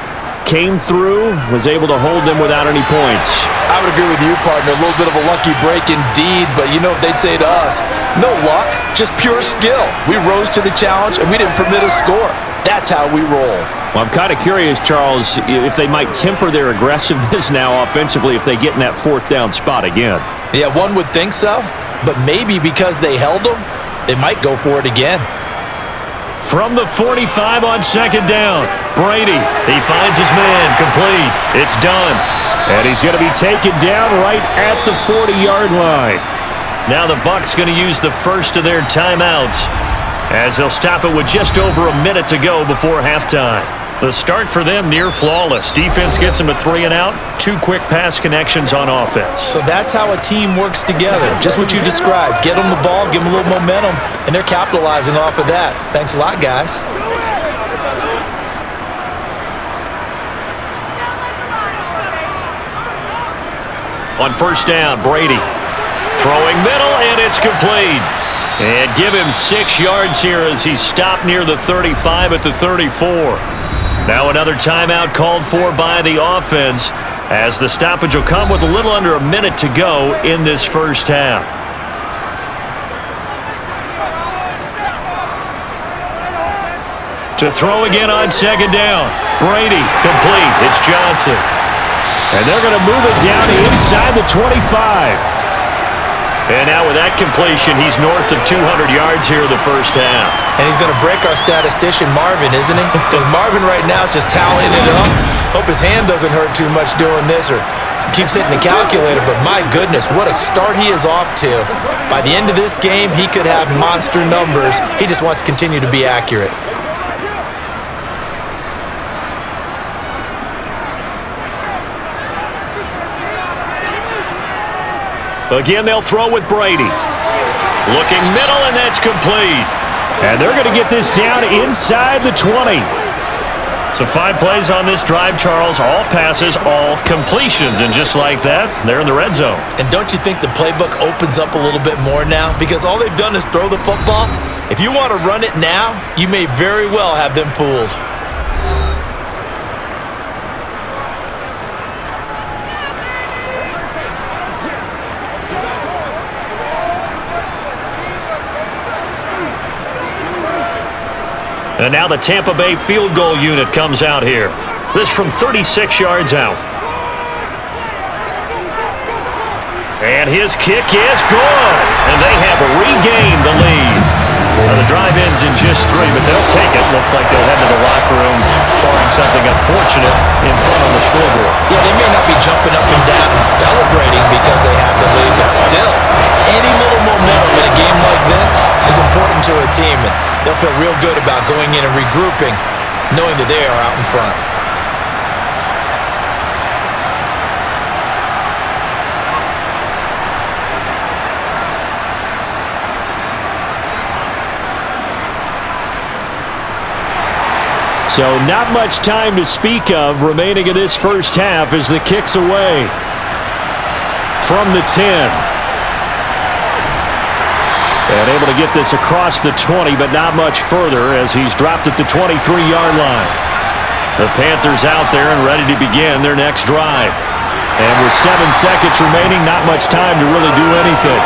came through, was able to hold them without any points. I would agree with you, partner. A little bit of a lucky break indeed, but you know what they'd say to us? No luck, just pure skill. We rose to the challenge, and we didn't permit a score. That's how we roll. Well, I'm kind of curious, Charles, if they might temper their aggressiveness now offensively if they get in that 4th down spot again. Yeah, one would think so, but maybe because they held them, they might go for it again. From the 45 on 2nd down, Brady, he finds his man, complete. It's done. And he's going to be taken down right at the 40-yard line. Now the Bucs going to use the first of their timeouts as they'll stop it with just over a minute to go before halftime. The start for them near flawless. Defense gets them to 3 and out. 2 quick pass connections on offense. So that's how a team works together. Just what you described. Get them the ball, give them a little momentum, and they're capitalizing off of that. Thanks a lot, guys. On 1st down, Brady throwing middle, and it's complete. And give him 6 yards here as he's stopped near the 35 at the 34. Now another timeout called for by the offense as the stoppage will come with a little under a minute to go in this first half. To throw again on 2nd down. Brady, complete. It's Johnson. And they're going to move it down inside the 25. And now with that completion, he's north of 200 yards here in the first half. And he's going to break our statistician, Marvin, isn't he? Because Marvin right now is just tallying it up. Hope his hand doesn't hurt too much doing this or keeps hitting the calculator. But my goodness, what a start he is off to. By the end of this game, he could have monster numbers. He just wants to continue to be accurate. Again, they'll throw with Brady. Looking middle, and that's complete. And they're going to get this down inside the 20. So 5 plays on this drive, Charles. All passes, all completions. And just like that, they're in the red zone. And don't you think the playbook opens up a little bit more now? Because all they've done is throw the football. If you want to run it now, you may very well have them fooled. And now the Tampa Bay field goal unit comes out here. This from 36 yards out. And his kick is good. And they have regained the lead. Well, the drive ends in just 3, but they'll take it. Looks like they'll head to the locker room, barring something unfortunate in front on the scoreboard. Yeah, they may not be jumping up and down and celebrating because they have the lead, but still, any little momentum in a game like this is important to a team, and they'll feel real good about going in and regrouping, knowing that they are out in front. So not much time to speak of remaining in this first half as the kick's away from the 10. And able to get this across the 20, but not much further as he's dropped at the 23-yard line. The Panthers out there and ready to begin their next drive. And with 7 seconds remaining, not much time to really do anything.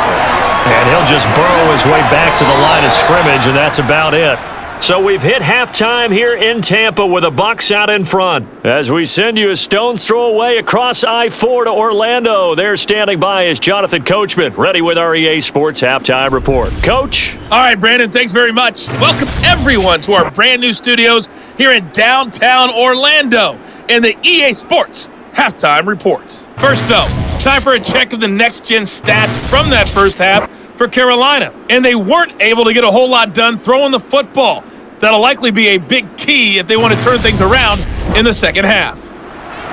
And he'll just burrow his way back to the line of scrimmage, and that's about it. So we've hit halftime here in Tampa with the Bucs out in front. As we send you a stone's throw away across I-4 to Orlando. There standing by is Jonathan Coachman, ready with our EA Sports Halftime Report. Coach? All right, Brandon, thanks very much. Welcome everyone to our brand new studios here in downtown Orlando in the EA Sports Halftime Report. First though, time for a check of the next-gen stats from that first half for Carolina. And they weren't able to get a whole lot done throwing the football. That'll likely be a big key if they want to turn things around in the second half.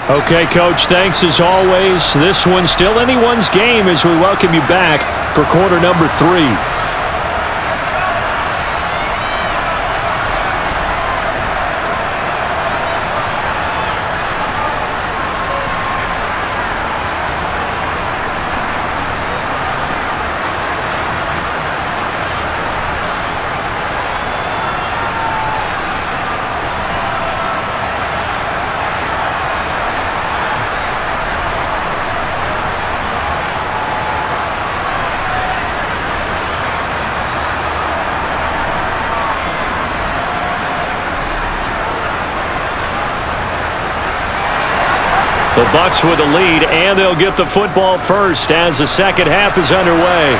Okay, Coach, thanks as always. This one's still anyone's game as we welcome you back for quarter number 3. The Bucs with a lead, and they'll get the football first as the second half is underway.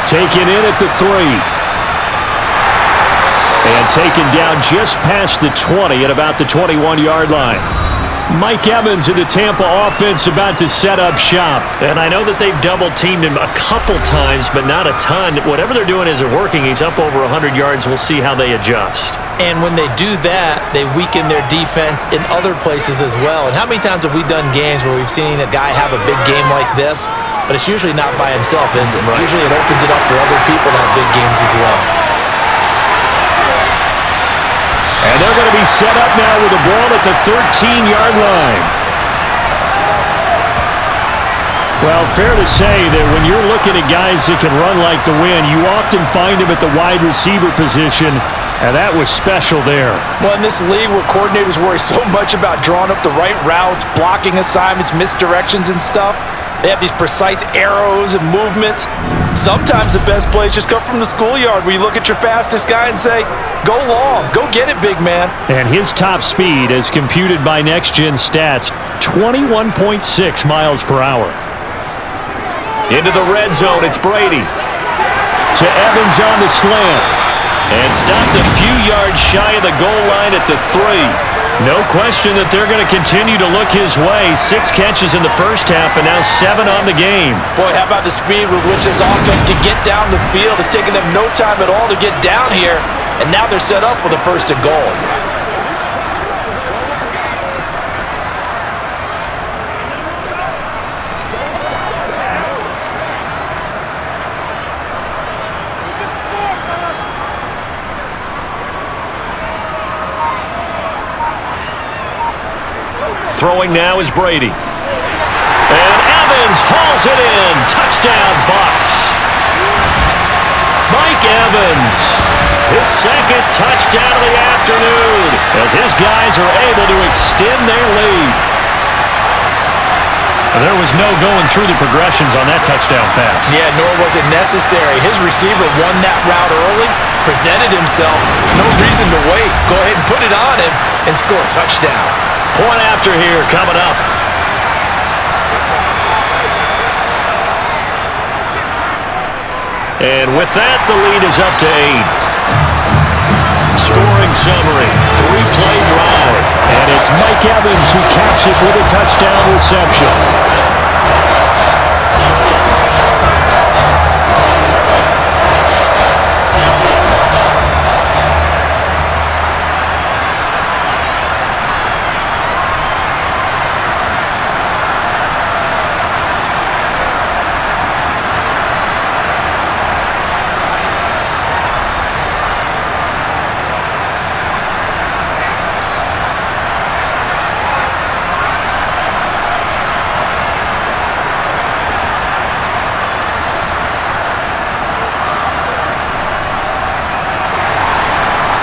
Taken in at the 3. And taken down just past the 20 at about the 21-yard line. Mike Evans in the Tampa offense about to set up shop. And I know that they've double-teamed him a couple times, but not a ton. Whatever they're doing isn't working. He's up over 100 yards. We'll see how they adjust. And when they do that, they weaken their defense in other places as well. And how many times have we done games where we've seen a guy have a big game like this, but it's usually not by himself, is it? Right. Usually it opens it up for other people to have big games as well. And they're going to be set up now with the ball at the 13-yard line. Well, fair to say that when you're looking at guys that can run like the wind, you often find them at the wide receiver position, and that was special there. Well, in this league where coordinators worry so much about drawing up the right routes, blocking assignments, misdirections and stuff, they have these precise arrows and movements. Sometimes the best plays just come from the schoolyard where you look at your fastest guy and say, go long, go get it, big man. And his top speed, as computed by next-gen stats, 21.6 miles per hour. Into the red zone, it's Brady. To Evans on the slant. And stopped a few yards shy of the goal line at the 3. No question that they're going to continue to look his way. 6 catches in the first half and now 7 on the game. Boy, how about the speed with which this offense can get down the field? It's taken them no time at all to get down here. And now they're set up with a 1st and goal. Throwing now is Brady. And Evans hauls it in. Touchdown, Bucs. Mike Evans, his 2nd touchdown of the afternoon as his guys are able to extend their lead. There was no going through the progressions on that touchdown pass. Yeah, nor was it necessary. His receiver won that route early, presented himself. No reason to wait. Go ahead and put it on him and score a touchdown. Point after here coming up. And with that, the lead is up to 8. Scoring summary, 3-play drive. And it's Mike Evans who caps it with a touchdown reception.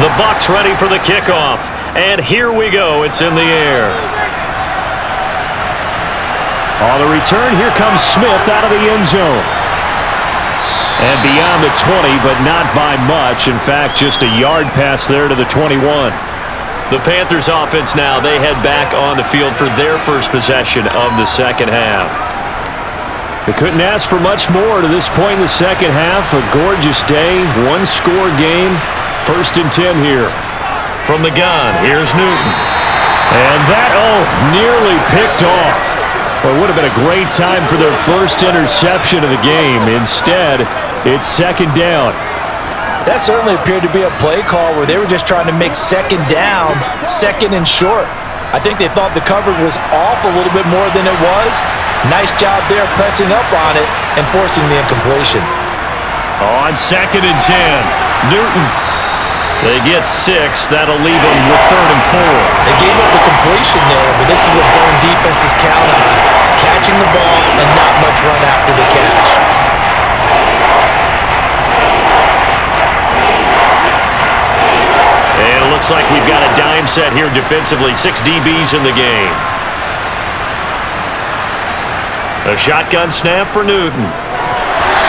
The Bucs ready for the kickoff. And here we go. It's in the air. On the return, here comes Smith out of the end zone. And beyond the 20, but not by much. In fact, just a yard pass there to the 21. The Panthers offense now, they head back on the field for their first possession of the second half. They couldn't ask for much more to this point in the second half. A gorgeous day, one-score game. 1st and 10 here. From the gun, here's Newton. And that, nearly picked off. Well, it would have been a great time for their first interception of the game. Instead, it's 2nd down. That certainly appeared to be a play call where they were just trying to make 2nd down, 2nd and short. I think they thought the coverage was off a little bit more than it was. Nice job there pressing up on it and forcing the incompletion. On 2nd and 10, Newton. They get 6. That'll leave them with 3rd and 4. They gave up the completion there, but this is what zone defenses count on. Catching the ball and not much run after the catch. And it looks like we've got a dime set here defensively. 6 DBs in the game. A shotgun snap for Newton.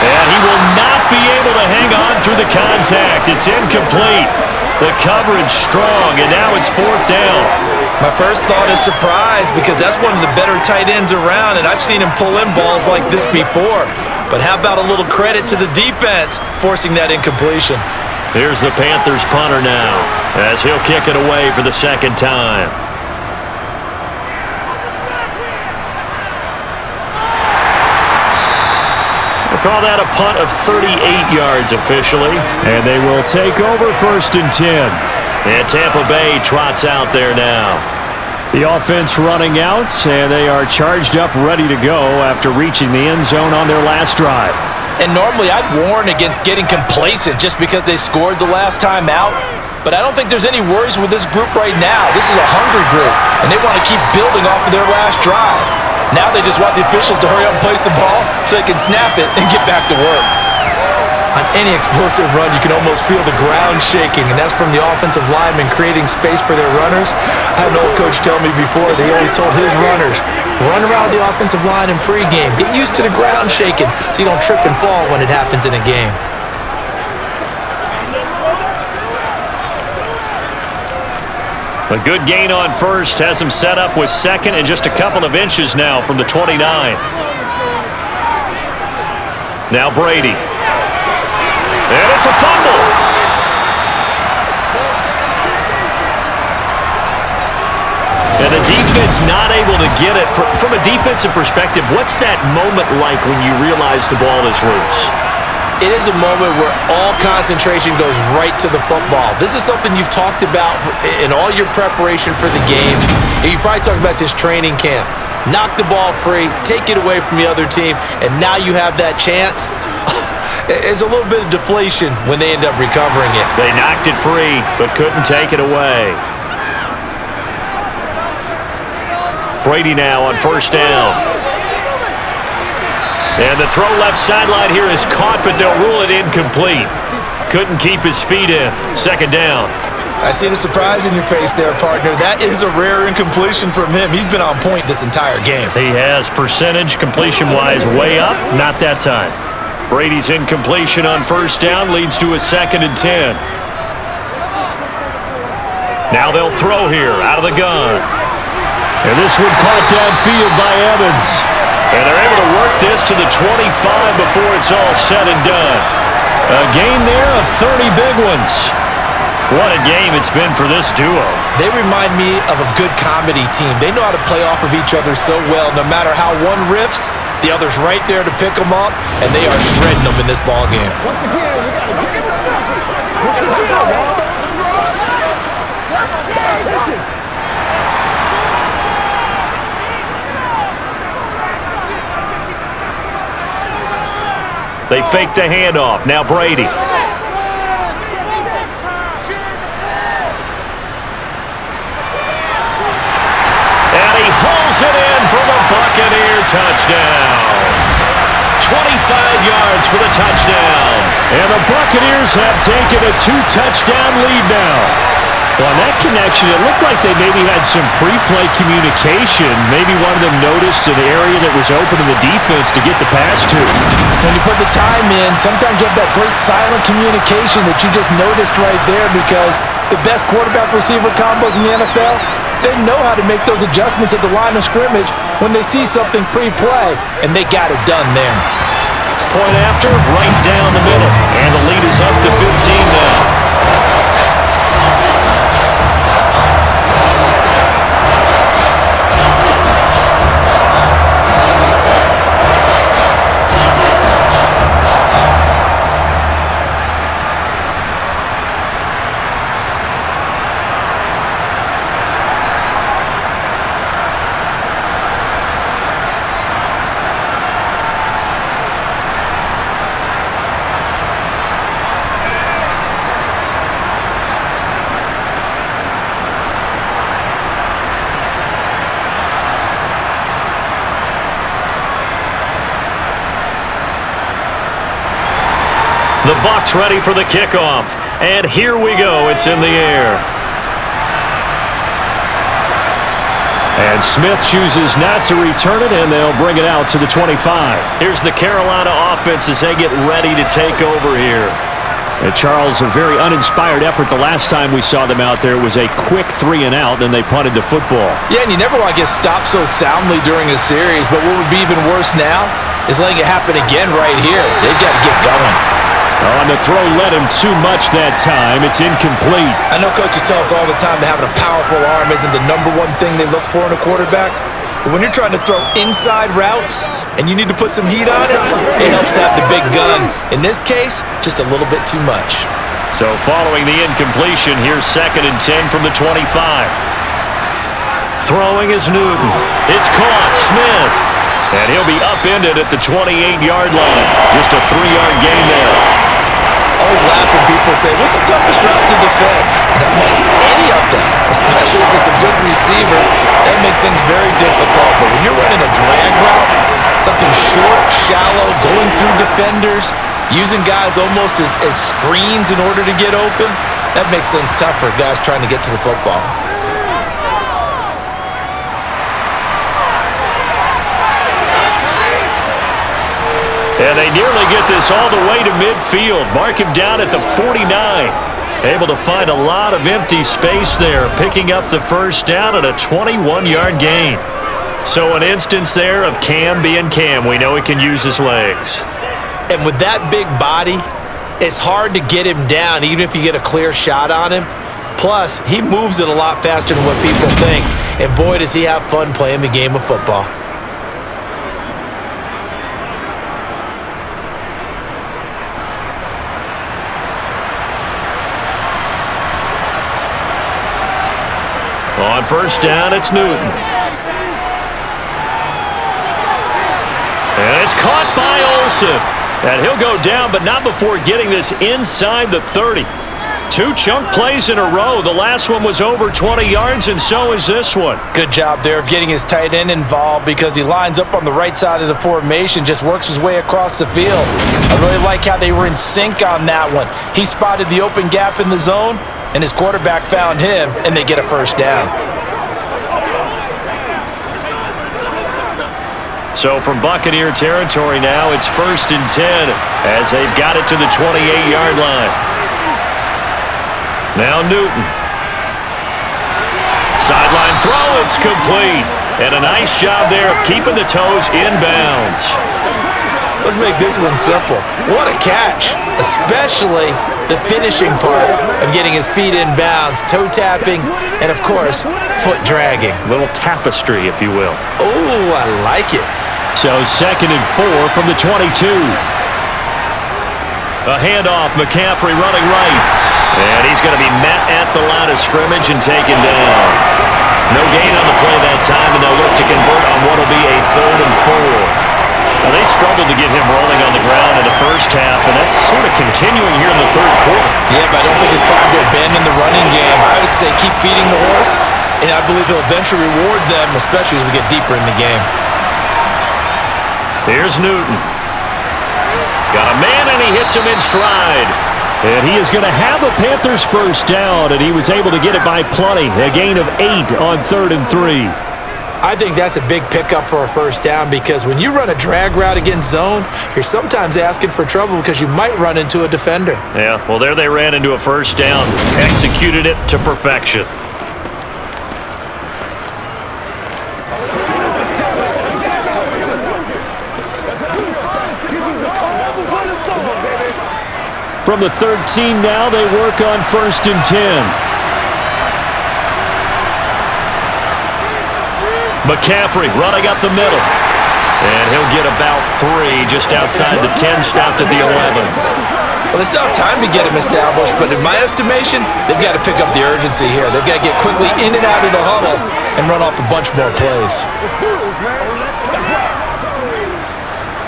And he will not be able to hang on through the contact. It's incomplete. The coverage strong, and now it's 4th down. My first thought is surprise because that's one of the better tight ends around, and I've seen him pull in balls like this before. But how about a little credit to the defense forcing that incompletion? Here's the Panthers punter now as he'll kick it away for the 2nd time. Call that a punt of 38 yards officially. And they will take over 1st and 10. And Tampa Bay trots out there now. The offense running out, and they are charged up, ready to go after reaching the end zone on their last drive. And normally I'd warn against getting complacent just because they scored the last time out. But I don't think there's any worries with this group right now. This is a hungry group, and they want to keep building off of their last drive. Now they just want the officials to hurry up and place the ball so they can snap it and get back to work. On any explosive run, you can almost feel the ground shaking, and that's from the offensive linemen creating space for their runners. I had an old coach tell me before, they always told his runners, run around the offensive line in pregame. Get used to the ground shaking so you don't trip and fall when it happens in a game. A good gain on 1st has him set up with 2nd and just a couple of inches now from the 29. Now Brady. And it's a fumble. And the defense not able to get it. From a defensive perspective, what's that moment like when you realize the ball is loose? It is a moment where all concentration goes right to the football. This is something you've talked about in all your preparation for the game. You probably talked about this training camp. Knock the ball free, take it away from the other team, and now you have that chance. There's a little bit of deflation when they end up recovering it. They knocked it free, but couldn't take it away. Brady now on 1st down. And the throw left sideline here is caught, but they'll rule it incomplete. Couldn't keep his feet in. 2nd down. I see the surprise in your face there, partner. That is a rare incompletion from him. He's been on point this entire game. He has percentage completion-wise way up. Not that time. Brady's incompletion on first down leads to a 2nd and 10. Now they'll throw here out of the gun. And this one caught downfield by Evans. And they're able to work this to the 25 before it's all said and done. A gain there of 30 big ones. What a game it's been for this duo. They remind me of a good comedy team. They know how to play off of each other so well. No matter how one riffs, the other's right there to pick them up, and they are shredding them in this ball game. Once again, we got to get it back. They fake the handoff. Now Brady. And he hauls it in for the Buccaneer touchdown. 25 yards for the touchdown. And the Buccaneers have taken a 2-touchdown lead now. Well, on that connection, it looked like they maybe had some pre-play communication. Maybe one of them noticed an area that was open in the defense to get the pass to. When you put the time in, sometimes you have that great silent communication that you just noticed right there, because the best quarterback-receiver combos in the NFL, they know how to make those adjustments at the line of scrimmage when they see something pre-play, and they got it done there. Point after, right down the middle. And the lead is up to 15 now. The Bucs ready for the kickoff. And here we go. It's in the air. And Smith chooses not to return it, and they'll bring it out to the 25. Here's the Carolina offense as they get ready to take over here. And Charles, a very uninspired effort the last time we saw them out there. It was a quick 3-and-out, and they punted the football. Yeah, and you never want to get stopped so soundly during a series, but what would be even worse now is letting it happen again right here. They've got to get going. On the throw led him too much that time. It's incomplete. I know coaches tell us all the time that having a powerful arm isn't the #1 thing they look for in a quarterback. But when you're trying to throw inside routes and you need to put some heat on it, it helps have the big gun. In this case, just a little bit too much. So following the incompletion, here's 2nd and 10 from the 25. Throwing is Newton. It's caught. Smith. And he'll be upended at the 28-yard line. Just a 3-yard gain there. Always laugh when people say, what's the toughest route to defend? That makes any of them, especially if it's a good receiver, that makes things very difficult. But when you're running a drag route, something short, shallow, going through defenders, using guys almost as screens in order to get open, that makes things tough for guys trying to get to the football. And they nearly get this all the way to midfield. Mark him down at the 49. Able to find a lot of empty space there, picking up the first down at a 21-yard gain. So an instance there of Cam being Cam. We know he can use his legs. And with that big body, it's hard to get him down, even if you get a clear shot on him. Plus, he moves it a lot faster than what people think. And boy, does he have fun playing the game of football. On first down, it's Newton. And it's caught by Olsen. And he'll go down, but not before getting this inside the 30. 2 chunk plays in a row. The last one was over 20 yards, and so is this one. Good job there of getting his tight end involved, because he lines up on the right side of the formation, just works his way across the field. I really like how they were in sync on that one. He spotted the open gap in the zone. and his quarterback found him, and they get a first down. So from Buccaneer territory now, it's 1st and 10 as they've got it to the 28-yard line. Now Newton. Sideline throw, it's complete. And a nice job there of keeping the toes in bounds. Let's make this one simple. What a catch, especially the finishing part of getting his feet in bounds, toe tapping, and of course, foot dragging. A little tapestry, if you will. Oh, I like it. So 2nd and 4 from the 22. A handoff, McCaffrey running right. And he's going to be met at the line of scrimmage and taken down. No gain on the play that time, and they'll look to convert on what will be a 3rd and 4. Now, they struggled to get him rolling on the ground in the first half, and that's sort of continuing here in the 3rd quarter. Yeah, but I don't think it's time to abandon the running game. I would say keep feeding the horse, and I believe he'll eventually reward them, especially as we get deeper in the game. Here's Newton. Got a man, and he hits him in stride. And he is going to have a Panthers first down, and he was able to get it by plenty. A gain of 8 on 3rd and 3. I think that's a big pickup for a first down because when you run a drag route against zone, you're sometimes asking for trouble because you might run into a defender. Yeah, well, there they ran into a first down. Executed it to perfection. From the 13 now, they work on 1st and 10. McCaffrey running up the middle. And he'll get about 3 just outside the 10, stopped at the 11. Well, they still have time to get him established, but in my estimation, they've got to pick up the urgency here. They've got to get quickly in and out of the huddle and run off a bunch more plays.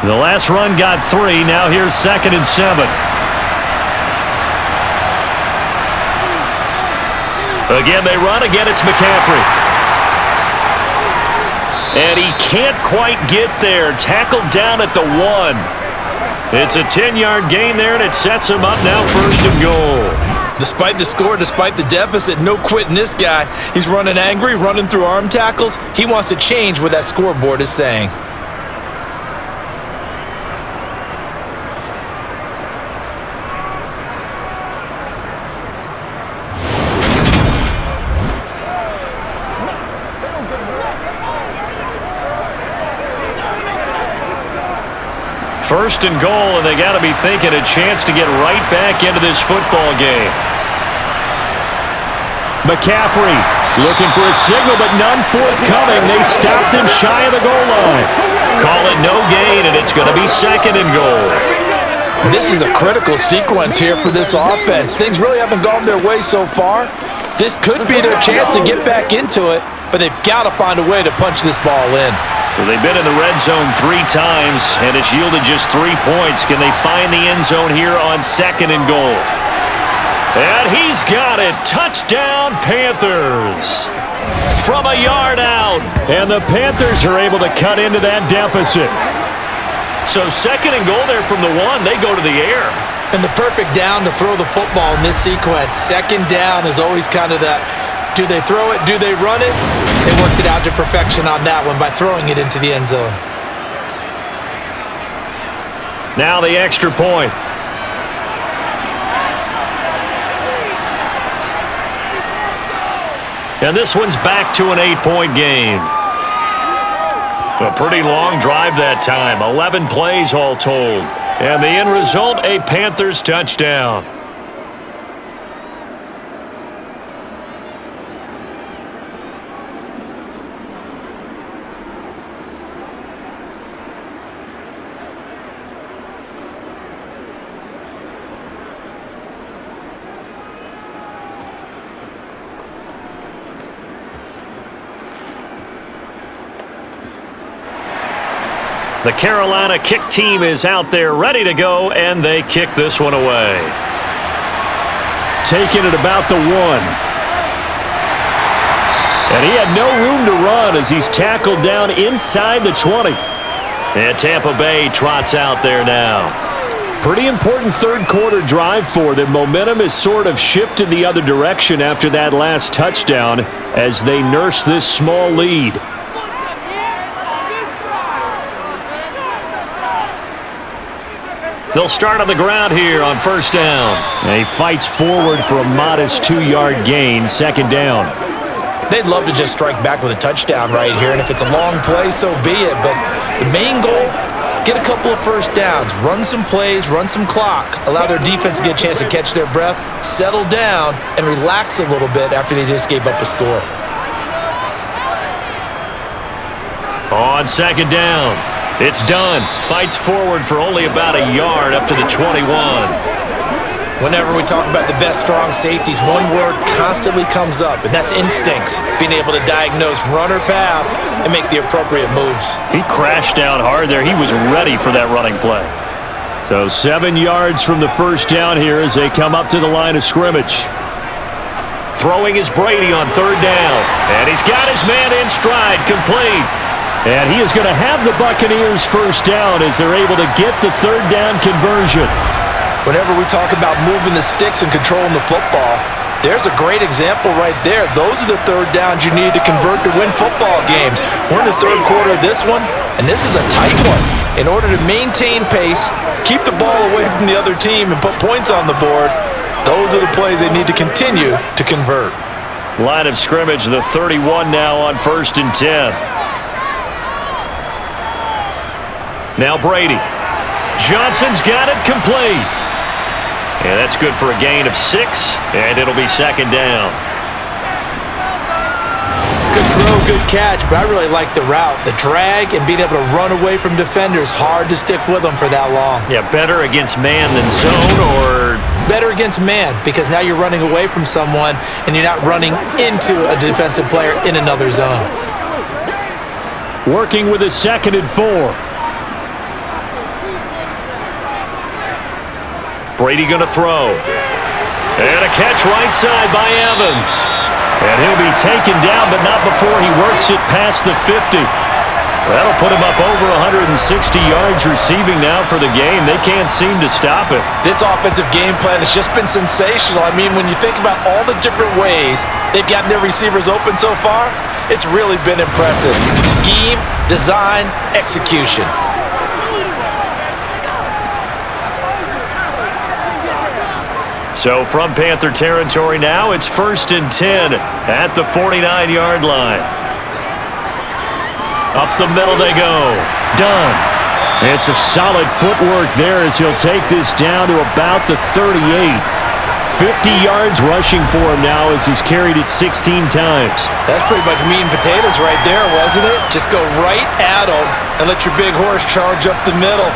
The last run got 3. Now here's 2nd and 7. Again, they run. Again, it's McCaffrey. And he can't quite get there. Tackled down at the 1. It's a 10-yard gain there, and it sets him up now 1st and goal. Despite the score, despite the deficit, no quitting this guy. He's running angry, running through arm tackles. He wants to change what that scoreboard is saying. First and goal, and they got to be thinking a chance to get right back into this football game. McCaffrey looking for a signal, but none forthcoming. They stopped him shy of the goal line. Call it no gain, and it's going to be 2nd and goal. This is a critical sequence here for this offense. Things really haven't gone their way so far. This could be their chance to get back into it, but they've got to find a way to punch this ball in. So they've been in the red zone 3 times, and it's yielded just 3 points. Can they find the end zone here on 2nd and goal? And he's got it. Touchdown, Panthers. From a yard out. And the Panthers are able to cut into that deficit. So 2nd and goal there from the 1. They go to the air. And the perfect down to throw the football in this sequence. 2nd down is always kind of that. Do they throw it? Do they run it? They worked it out to perfection on that one by throwing it into the end zone. Now the extra point. And this one's back to an 8-point game. A pretty long drive that time. 11 plays all told. And the end result, a Panthers touchdown. The Carolina kick team is out there ready to go, and they kick this one away. Taking it about the 1. And he had no room to run as he's tackled down inside the 20. And Tampa Bay trots out there now. Pretty important third quarter drive for them. Momentum has sort of shifted the other direction after that last touchdown as they nurse this small lead. They'll start on the ground here on first down. And he fights forward for a modest 2-yard gain, second down. They'd love to just strike back with a touchdown right here, and if it's a long play, so be it. But the main goal, get a couple of first downs, run some plays, run some clock, allow their defense to get a chance to catch their breath, settle down, and relax a little bit after they just gave up a score. On second down, it's done. Fights forward for only about a yard up to the 21. Whenever we talk about the best strong safeties, one word constantly comes up, and that's instincts. Being able to diagnose run or pass and make the appropriate moves. He crashed down hard there. He was ready for that running play. So 7 yards from the first down here as they come up to the line of scrimmage. Throwing is Brady on third down. And he's got his man in stride, complete. And he is going to have the Buccaneers first down as they're able to get the third down conversion. Whenever we talk about moving the sticks and controlling the football, there's a great example right there. Those are the third downs you need to convert to win football games. We're in the third quarter of this one, and this is a tight one. In order to maintain pace, keep the ball away from the other team, and put points on the board, those are the plays they need to continue to convert. Line of scrimmage, the 31 now on first and 10. Now Brady. Johnson's got it complete. And that's good for a gain of 6, and it'll be second down. Good throw, good catch, but I really like the route. The drag and being able to run away from defenders, hard to stick with them for that long. Yeah, better against man than zone, or? Better against man, because now you're running away from someone and you're not running into a defensive player in another zone. Working with a second and 4. Brady going to throw. And a catch right side by Evans. And he'll be taken down, but not before he works it past the 50. That'll put him up over 160 yards receiving now for the game. They can't seem to stop it. This offensive game plan has just been sensational. I mean, when you think about all the different ways they've gotten their receivers open so far, it's really been impressive. Scheme, design, execution. So from Panther territory now, it's first and 10 at the 49-yard line. Up the middle they go. Done. It's a solid footwork there as he'll take this down to about the 38. 50 yards rushing for him now as he's carried it 16 times. That's pretty much meat and potatoes right there, wasn't it? Just go right at him and let your big horse charge up the middle.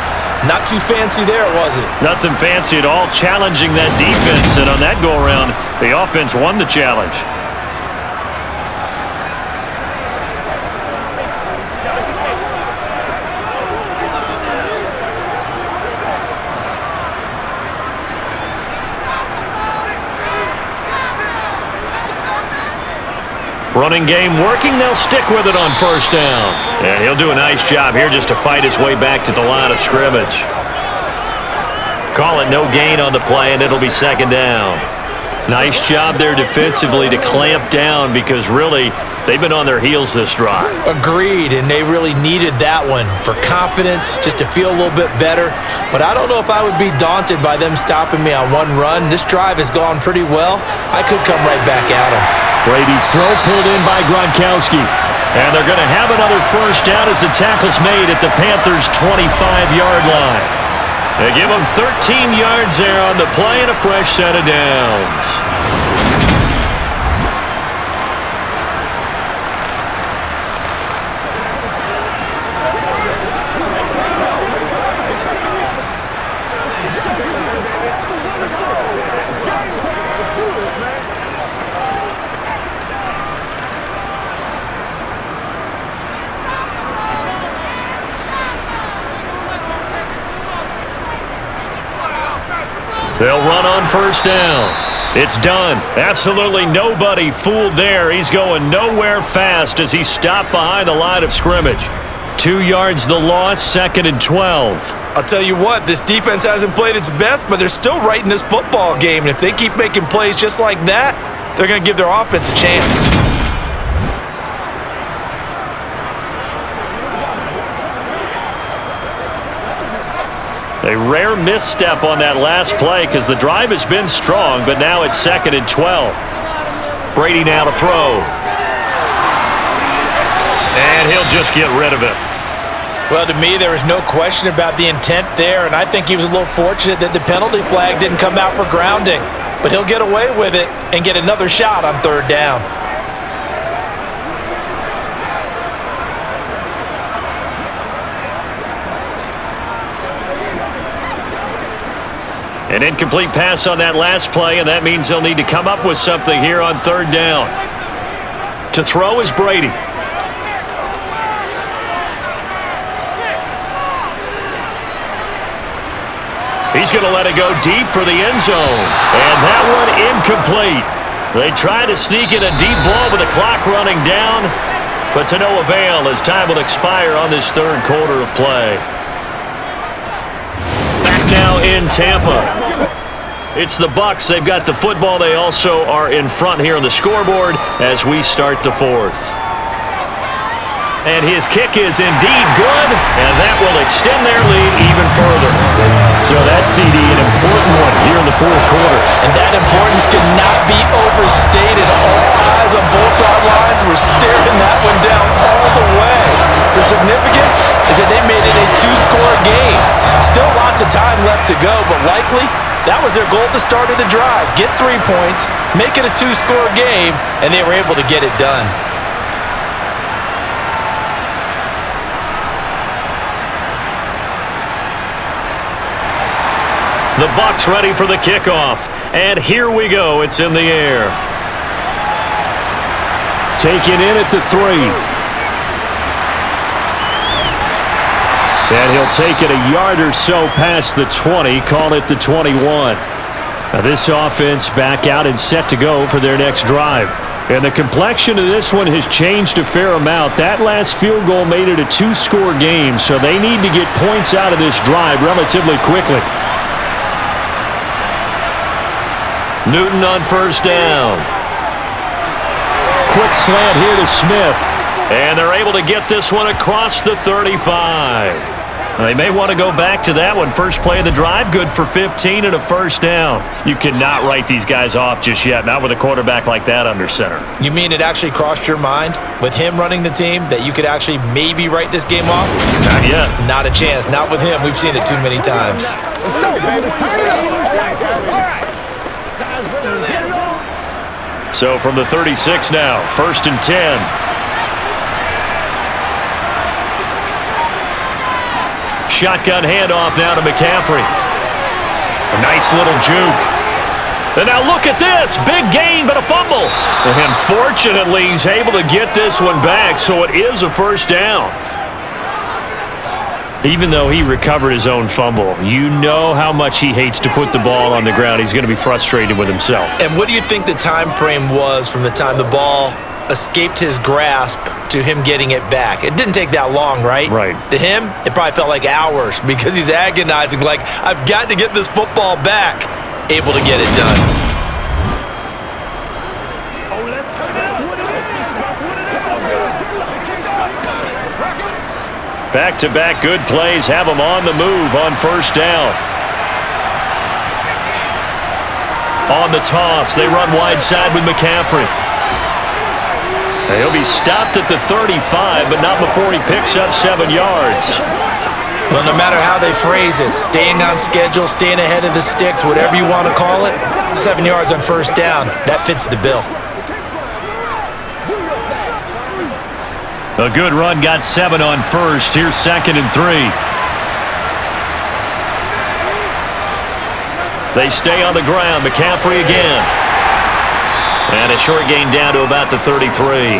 Not too fancy there, was it? Nothing fancy at all, challenging that defense, and on that go-around, the offense won the challenge. Running game working, they'll stick with it on first down. And he'll do a nice job here just to fight his way back to the line of scrimmage. Call it no gain on the play, and it'll be second down. Nice job there defensively to clamp down because really they've been on their heels this drive. Agreed, and they really needed that one for confidence, just to feel a little bit better. But I don't know if I would be daunted by them stopping me on one run. This drive has gone pretty well. I could come right back at them. Brady's throw pulled in by Gronkowski. And they're going to have another first down as the tackle's made at the Panthers' 25-yard line. They give them 13 yards there on the play and a fresh set of downs. They'll run on first down. It's done. Absolutely nobody fooled there. He's going nowhere fast as he stopped behind the line of scrimmage. 2 yards the loss, 2nd and 12. I'll tell you what, this defense hasn't played its best, but they're still right in this football game. And if they keep making plays just like that, they're going to give their offense a chance. A rare misstep on that last play because the drive has been strong, but now it's 2nd and 12. Brady now to throw. And he'll just get rid of it. Well, to me, there was no question about the intent there, and I think he was a little fortunate that the penalty flag didn't come out for grounding. But he'll get away with it and get another shot on 3rd down. An incomplete pass on that last play, and that means they'll need to come up with something here on 3rd down. To throw is Brady. He's going to let it go deep for the end zone. And that one incomplete. They try to sneak in a deep ball with the clock running down, but to no avail as time will expire on this 3rd quarter of play. Back now in Tampa. It's the Bucs. They've got the football. They also are in front here on the scoreboard as we start the 4th. And his kick is indeed good, and that will extend their lead even further. So that's CD, an important one here in the 4th quarter. And that importance cannot be overstated. All eyes on both sidelines were staring that one down all the way. The significance is that they made it a 2-score game. Still lots of time left to go, but likely that was their goal at the start of the drive. Get 3 points, make it a 2-score game, and they were able to get it done. The Bucs ready for the kickoff. And here we go. It's in the air. Taken in at the 3. And he'll take it a yard or so past the 20. Call it the 21. Now this offense back out and set to go for their next drive. And the complexion of this one has changed a fair amount. That last field goal made it a 2-score game, so they need to get points out of this drive relatively quickly. Newton on 1st down. Quick slant here to Smith. And they're able to get this one across the 35. They may want to go back to that one. First play of the drive, good for 15 and a 1st down. You cannot write these guys off just yet, not with a quarterback like that under center. You mean it actually crossed your mind with him running the team that you could actually maybe write this game off? Not yet. Not a chance. Not with him. We've seen it too many times. Let's go, baby. Turn it up. All right, guys. All right. So from the 36 now, 1st and 10. Shotgun handoff now to McCaffrey. A nice little juke. And now look at this. Big gain, but a fumble. And fortunately, he's able to get this one back, so it is a 1st down. Even though he recovered his own fumble, you know how much he hates to put the ball on the ground. He's going to be frustrated with himself. And what do you think the time frame was from the time the ball escaped his grasp to him getting it back? It didn't take that long, right? Right. To him, it probably felt like hours because he's agonizing, like, I've got to get this football back. Able to get it done. Back-to-back good plays have him on the move on 1st down. On the toss, they run wide side with McCaffrey. He'll be stopped at the 35, but not before he picks up 7 yards. Well, no matter how they phrase it, staying on schedule, staying ahead of the sticks, whatever you want to call it, 7 yards on 1st down, that fits the bill. A good run, got 7 on 1st. Here's 2nd and 3. They stay on the ground. McCaffrey again. And a short gain down to about the 33.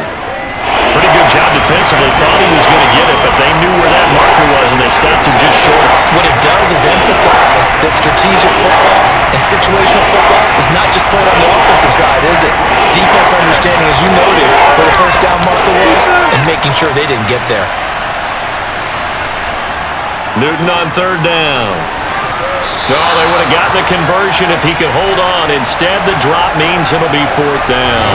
Pretty good job defensively. Thought he was going to get it, but they knew where that marker was, and they stopped him just short. What it does is emphasize that strategic football and situational football is not just played on the offensive side, is it? Defense understanding, as you noted, where the 1st down marker was and making sure they didn't get there. Newton on third down. Oh, they would have gotten the conversion if he could hold on. Instead, the drop means it'll be fourth down.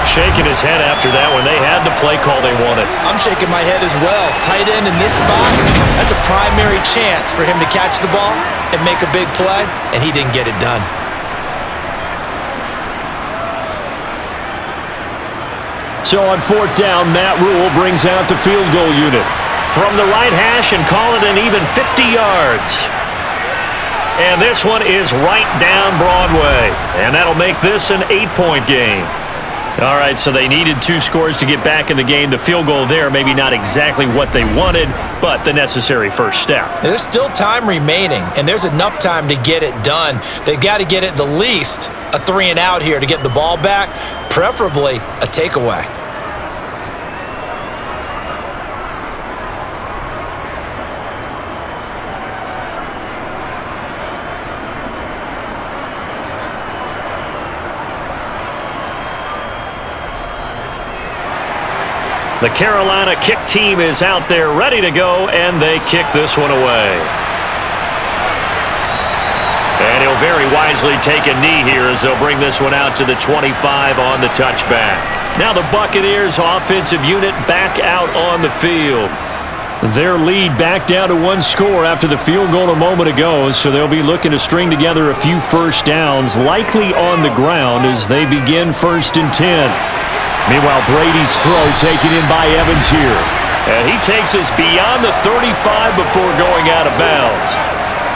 Shaking his head after that when they had the play call they wanted. I'm shaking my head as well. Tight end in this spot, that's a primary chance for him to catch the ball and make a big play, and he didn't get it done. So on fourth down, Matt Rule brings out the field goal unit from the right hash and call it an even 50 yards. And this one is right down Broadway. And that'll make this an 8-point game. All right, so they needed 2 scores to get back in the game. The field goal there, maybe not exactly what they wanted, but the necessary first step. There's still time remaining, and there's enough time to get it done. They've got to get at the least a 3-and-out here to get the ball back, preferably a takeaway. The Carolina kick team is out there ready to go, and they kick this one away. And he'll very wisely take a knee here as they'll bring this one out to the 25 on the touchback. Now the Buccaneers offensive unit back out on the field. Their lead back down to 1 score after the field goal a moment ago, so they'll be looking to string together a few first downs, likely on the ground as they begin 1st and 10. Meanwhile, Brady's throw taken in by Evans here. And he takes us beyond the 35 before going out of bounds.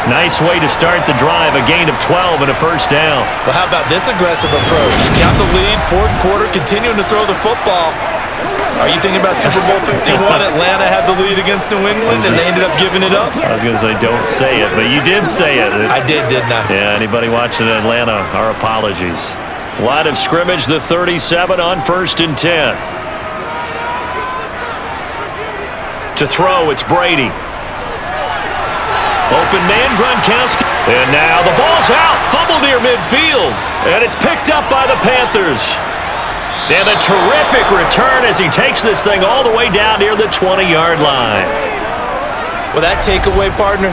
Nice way to start the drive, a gain of 12 and a first down. Well, how about this aggressive approach? Got the lead, 4th quarter, continuing to throw the football. Are you thinking about Super Bowl 51? Atlanta had the lead against New England, and they ended up giving it up? I was going to say don't say it, but you did say it. I did, didn't I? Yeah, anybody watching Atlanta, our apologies. Line of scrimmage, the 37 on 1st and 10. To throw, it's Brady. Open man, Gronkowski. And now the ball's out. Fumble near midfield. And it's picked up by the Panthers. And a terrific return as he takes this thing all the way down near the 20-yard line. Well, that takeaway, partner,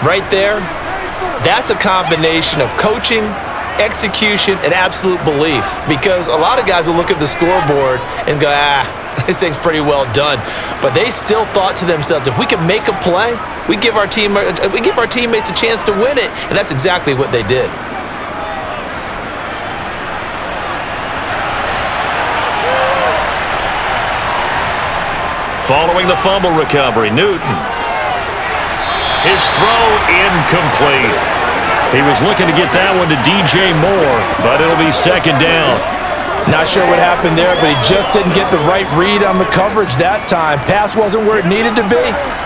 right there, that's a combination of coaching, execution, and absolute belief, because a lot of guys will look at the scoreboard and go, this thing's pretty well done, but they still thought to themselves, if we can make a play, we give our teammates a chance to win it, and that's exactly what they did. Following the fumble recovery, Newton. His throw incomplete. He was looking to get that one to DJ Moore, but it'll be 2nd down. Not sure what happened there, but he just didn't get the right read on the coverage that time. Pass wasn't where it needed to be,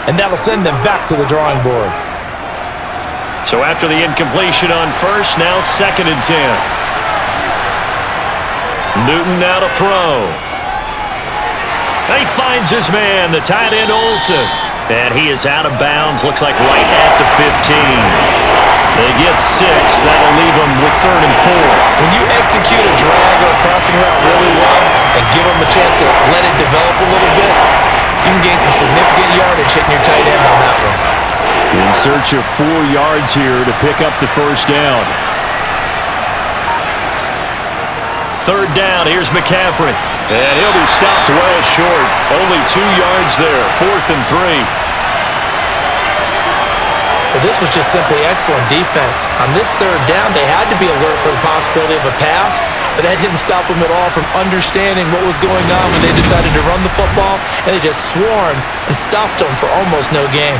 and that'll send them back to the drawing board. So after the incompletion on 1st, now 2nd and 10. Newton now to throw. And he finds his man, the tight end Olsen. And he is out of bounds, looks like right at the 15. They get 6. That'll leave them with 3rd and 4. When you execute a drag or a crossing route really well and give them a chance to let it develop a little bit, you can gain some significant yardage hitting your tight end on that one. In search of 4 yards here to pick up the first down. 3rd down, here's McCaffrey. And he'll be stopped well short. Only 2 yards there, 4th and 3. But this was just simply excellent defense. On this 3rd down, they had to be alert for the possibility of a pass, but that didn't stop them at all from understanding what was going on when they decided to run the football, and they just swarmed and stopped them for almost no gain.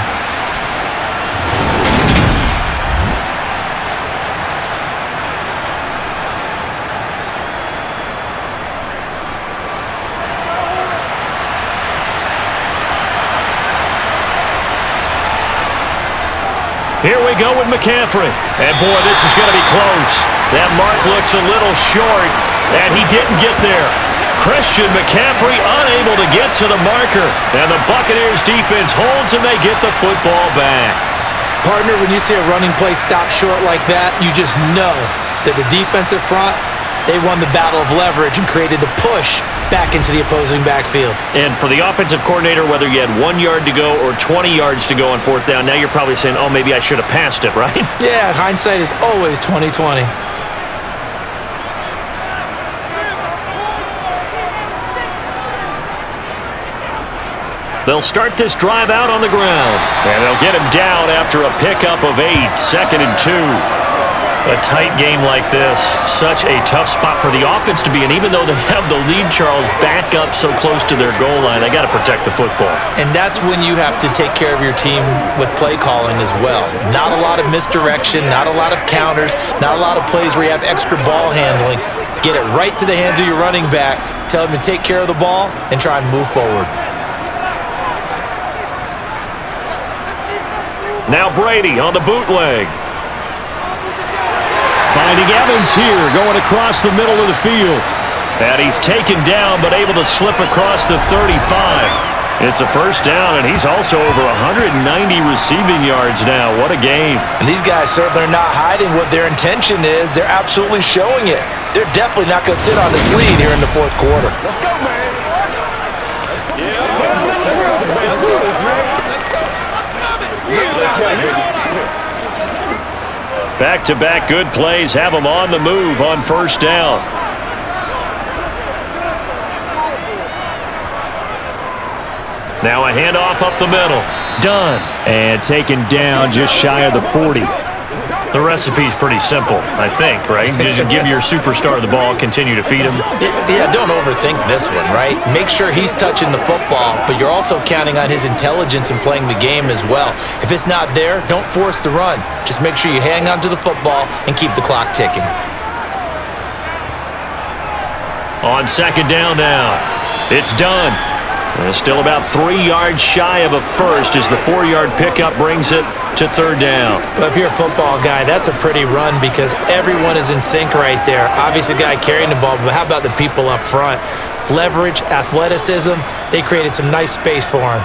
Here we go with McCaffrey. And boy, this is going to be close. That mark looks a little short, and he didn't get there. Christian McCaffrey unable to get to the marker. And the Buccaneers defense holds, and they get the football back. Partner, when you see a running play stop short like that, you just know that the defensive front, they won the battle of leverage and created the push back into the opposing backfield. And for the offensive coordinator, whether you had 1 yard to go or 20 yards to go on fourth down, now you're probably saying, oh, maybe I should have passed it, right? Yeah, hindsight is always 20/20. They'll start this drive out on the ground. And they'll get him down after a pickup of 8, 2nd and 2. A tight game like this, such a tough spot for the offense to be in. Even though they have the lead, Charles, back up so close to their goal line, they got to protect the football. And that's when you have to take care of your team with play calling as well. Not a lot of misdirection, not a lot of counters, not a lot of plays where you have extra ball handling. Get it right to the hands of your running back, tell him to take care of the ball, and try and move forward. Now Brady on the bootleg. Finding Evans here, going across the middle of the field. And he's taken down, but able to slip across the 35. It's a first down, and he's also over 190 receiving yards now. What a game. And these guys certainly are not hiding what their intention is. They're absolutely showing it. They're definitely not going to sit on this lead here in the fourth quarter. Let's go, man. Let's go. Let's do this, man. Back-to-back good plays have them on the move on first down. Now a handoff up the middle. Done. And taken down just shy of the 40. The recipe's pretty simple, I think, right? Just give your superstar the ball, continue to feed him. Yeah, don't overthink this one, right? Make sure he's touching the football, but you're also counting on his intelligence in playing the game as well. If it's not there, don't force the run. Just make sure you hang on to the football and keep the clock ticking. On second down now, it's done. And still about 3 yards shy of a first as the 4-yard pickup brings it to third down. Well, if you're a football guy, that's a pretty run because everyone is in sync right there. Obviously, the guy carrying the ball, but how about the people up front? Leverage, athleticism, they created some nice space for him.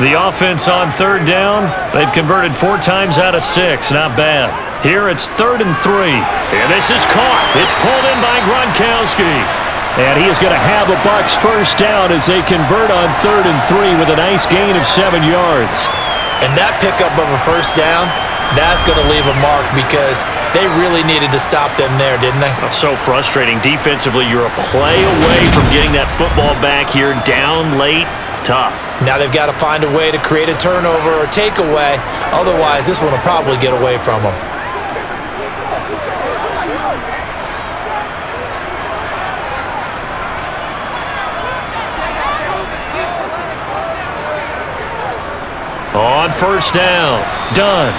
The offense on third down, they've converted 4 times out of 6. Not bad. Here it's 3rd and 3. And this is caught. It's pulled in by Gronkowski. And he is going to have a Bucs first down as they convert on 3rd and 3 with a nice gain of 7 yards. And that pickup of a first down, that's going to leave a mark because they really needed to stop them there, didn't they? So frustrating. Defensively, you're a play away from getting that football back here down late. Tough. Now they've got to find a way to create a turnover or takeaway. Otherwise, this one will probably get away from them. On first down, done.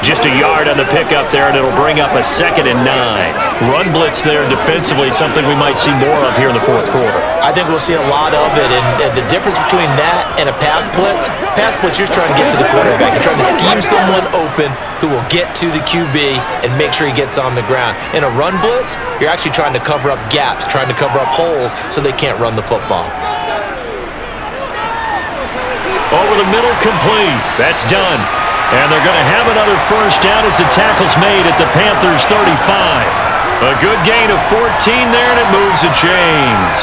Just a yard on the pickup there, and it'll bring up a 2nd and 9. Run blitz there defensively, something we might see more of here in the fourth quarter. I think we'll see a lot of it, and the difference between that and a pass blitz, you're trying to get to the quarterback. You're trying to scheme someone open who will get to the QB and make sure he gets on the ground. In a run blitz, you're actually trying to cover up gaps, trying to cover up holes so they can't run the football. Over the middle, complete. That's done. And they're going to have another first down as the tackle's made at the Panthers' 35. A good gain of 14 there, and it moves the chains.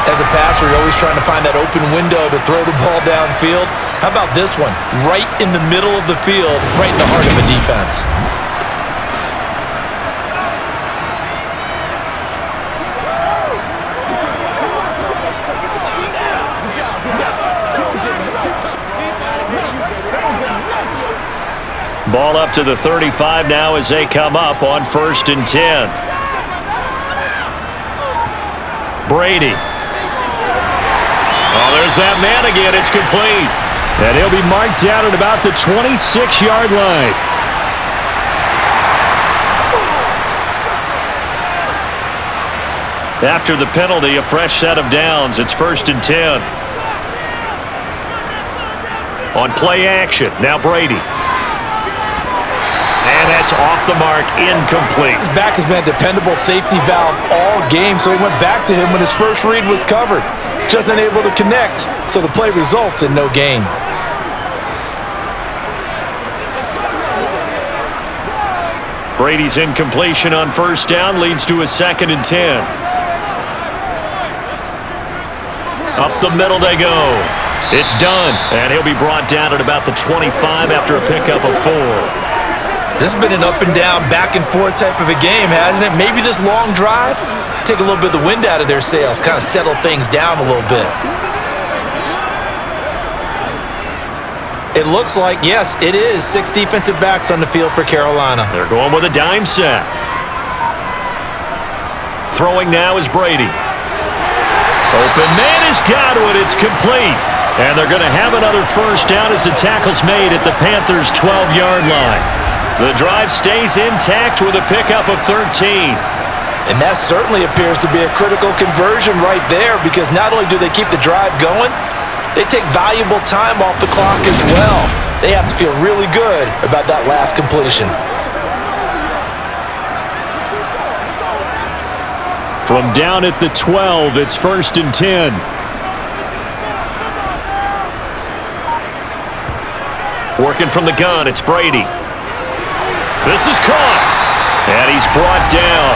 As a passer, you're always trying to find that open window to throw the ball downfield. How about this one? Right in the middle of the field, right in the heart of a defense. Ball up to the 35 now as they come up on 1st and 10. Brady. Oh, there's that man again. It's complete. And he'll be marked down at about the 26-yard line. After the penalty, a fresh set of downs. It's 1st and 10. On play action, now Brady. And that's off the mark, incomplete. His back has been a dependable safety valve all game, so he went back to him when his first read was covered. Just unable to connect, so the play results in no gain. Brady's incompletion on first down leads to a 2nd and 10. Up the middle they go. It's done, and he'll be brought down at about the 25 after a pickup of 4. This has been an up and down, back and forth type of a game, hasn't it? Maybe this long drive, take a little bit of the wind out of their sails, kind of settle things down a little bit. It looks like, yes, it is 6 defensive backs on the field for Carolina. They're going with a dime set. Throwing now is Brady. Open man is Godwin. It's complete. And they're going to have another first down as the tackle's made at the Panthers' 12-yard line. The drive stays intact with a pickup of 13. And that certainly appears to be a critical conversion right there, because not only do they keep the drive going, they take valuable time off the clock as well. They have to feel really good about that last completion. From down at the 12, it's 1st and 10. Working from the gun, it's Brady. This is caught, and he's brought down.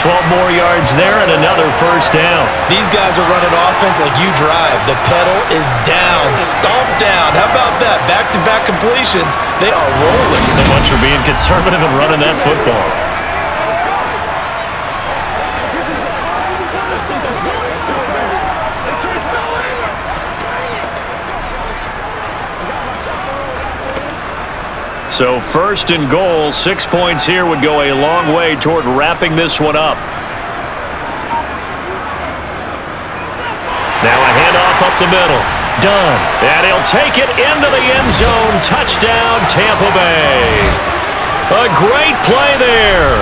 12 more yards there and another first down. These guys are running offense like you drive. The pedal is down, stomp down. How about that? Back-to-back completions. They are rolling. So much for being conservative and running that football. So 1st and goal, 6 points here would go a long way toward wrapping this one up. Now a handoff up the middle. Done. And he'll take it into the end zone. Touchdown, Tampa Bay. A great play there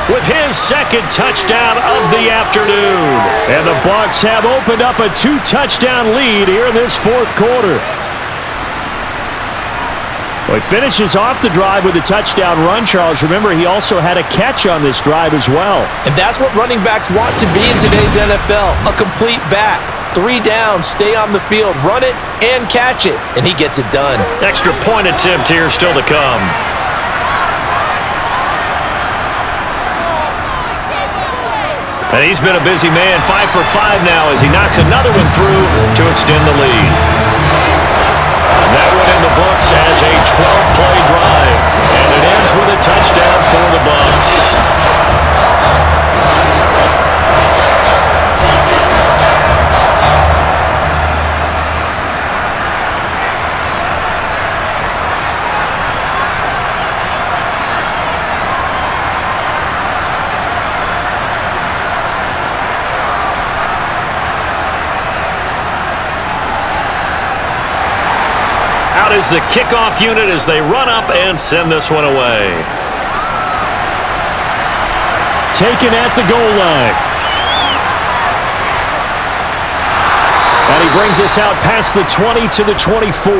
with his 2nd touchdown of the afternoon. And the Bucs have opened up a 2-touchdown lead here in this 4th quarter. Well, he finishes off the drive with a touchdown run, Charles. Remember, he also had a catch on this drive as well. And that's what running backs want to be in today's NFL, a complete back. 3 downs, stay on the field, run it, and catch it. And he gets it done. Extra point attempt here still to come. And he's been a busy man, 5 for 5 now as he knocks another one through to extend the lead. That one in the books as a 12-play drive. And it ends with a touchdown for the Bucs. Out is the kickoff unit as they run up and send this one away. Taken at the goal line. And he brings us out past the 20 to the 24.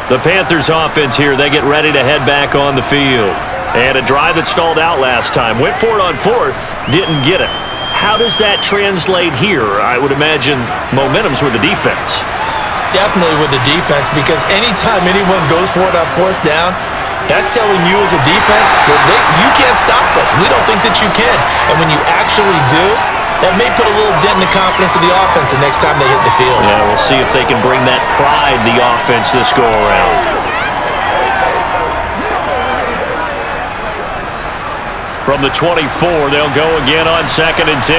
The Panthers offense here, they get ready to head back on the field. And a drive that stalled out last time. Went for it on 4th, didn't get it. How does that translate here? I would imagine momentum's with the defense. Definitely with the defense, because anytime anyone goes for it on 4th down, that's telling you as a defense that you can't stop us. We don't think that you can. And when you actually do, that may put a little dent in the confidence of the offense the next time they hit the field. Yeah, we'll see if they can bring that pride to the offense this go-around. From the 24, they'll go again on 2nd and 10.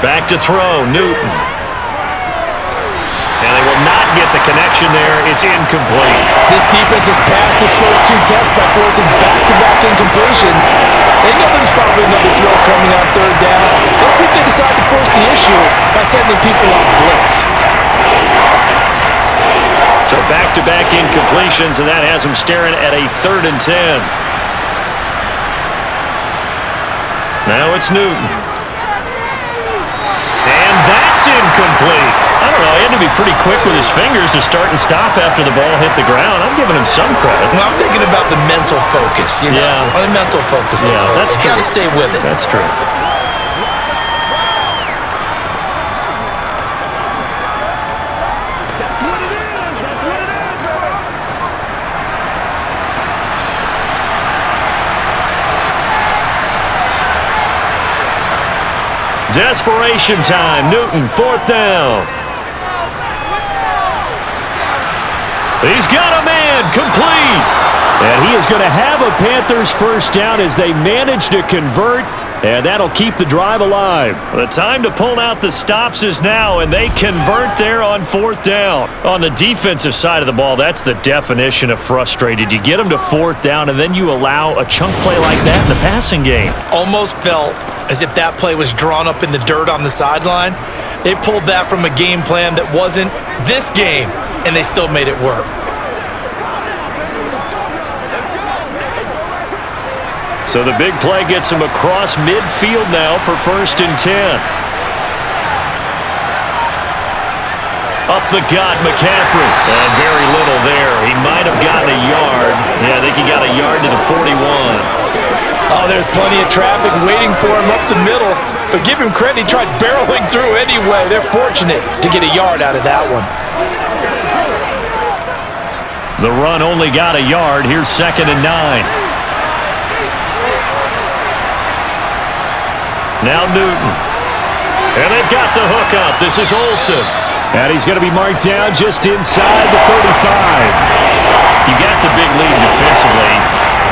Back to throw, Newton. And they will not get the connection there. It's incomplete. This defense has passed its first 2 tests by forcing back-to-back incompletions. They know there's probably another throw coming on 3rd down. Let's see if they decide to force the issue by sending people on blitz. So back-to-back incompletions, and that has them staring at a 3rd and 10. Now it's Newton. And that's incomplete. I don't know, he had to be pretty quick with his fingers to start and stop after the ball hit the ground. I'm giving him some credit. Well, I'm thinking about the mental focus, you know? Yeah. The mental focus. Yeah, that's true. You got to stay with it. That's true. Desperation time. Newton, 4th down. He's got a man, complete. And he is going to have a Panthers first down as they manage to convert, and that'll keep the drive alive. The time to pull out the stops is now, and they convert there on 4th down. On the defensive side of the ball, that's the definition of frustrated. You get them to 4th down, and then you allow a chunk play like that in the passing game. Almost felt as if that play was drawn up in the dirt on the sideline. They pulled that from a game plan that wasn't this game, and they still made it work. So the big play gets him across midfield now for 1st and 10. Up the gut, McCaffrey. And very little there. He might have gotten a yard. Yeah, I think he got a yard to the 41. Oh, there's plenty of traffic waiting for him up the middle. But give him credit, he tried barreling through anyway. They're fortunate to get a yard out of that one. The run only got a yard. Here's 2nd and 9. Now Newton. And they've got the hook up. This is Olsen. And he's going to be marked down just inside the 35. You got the big lead defensively.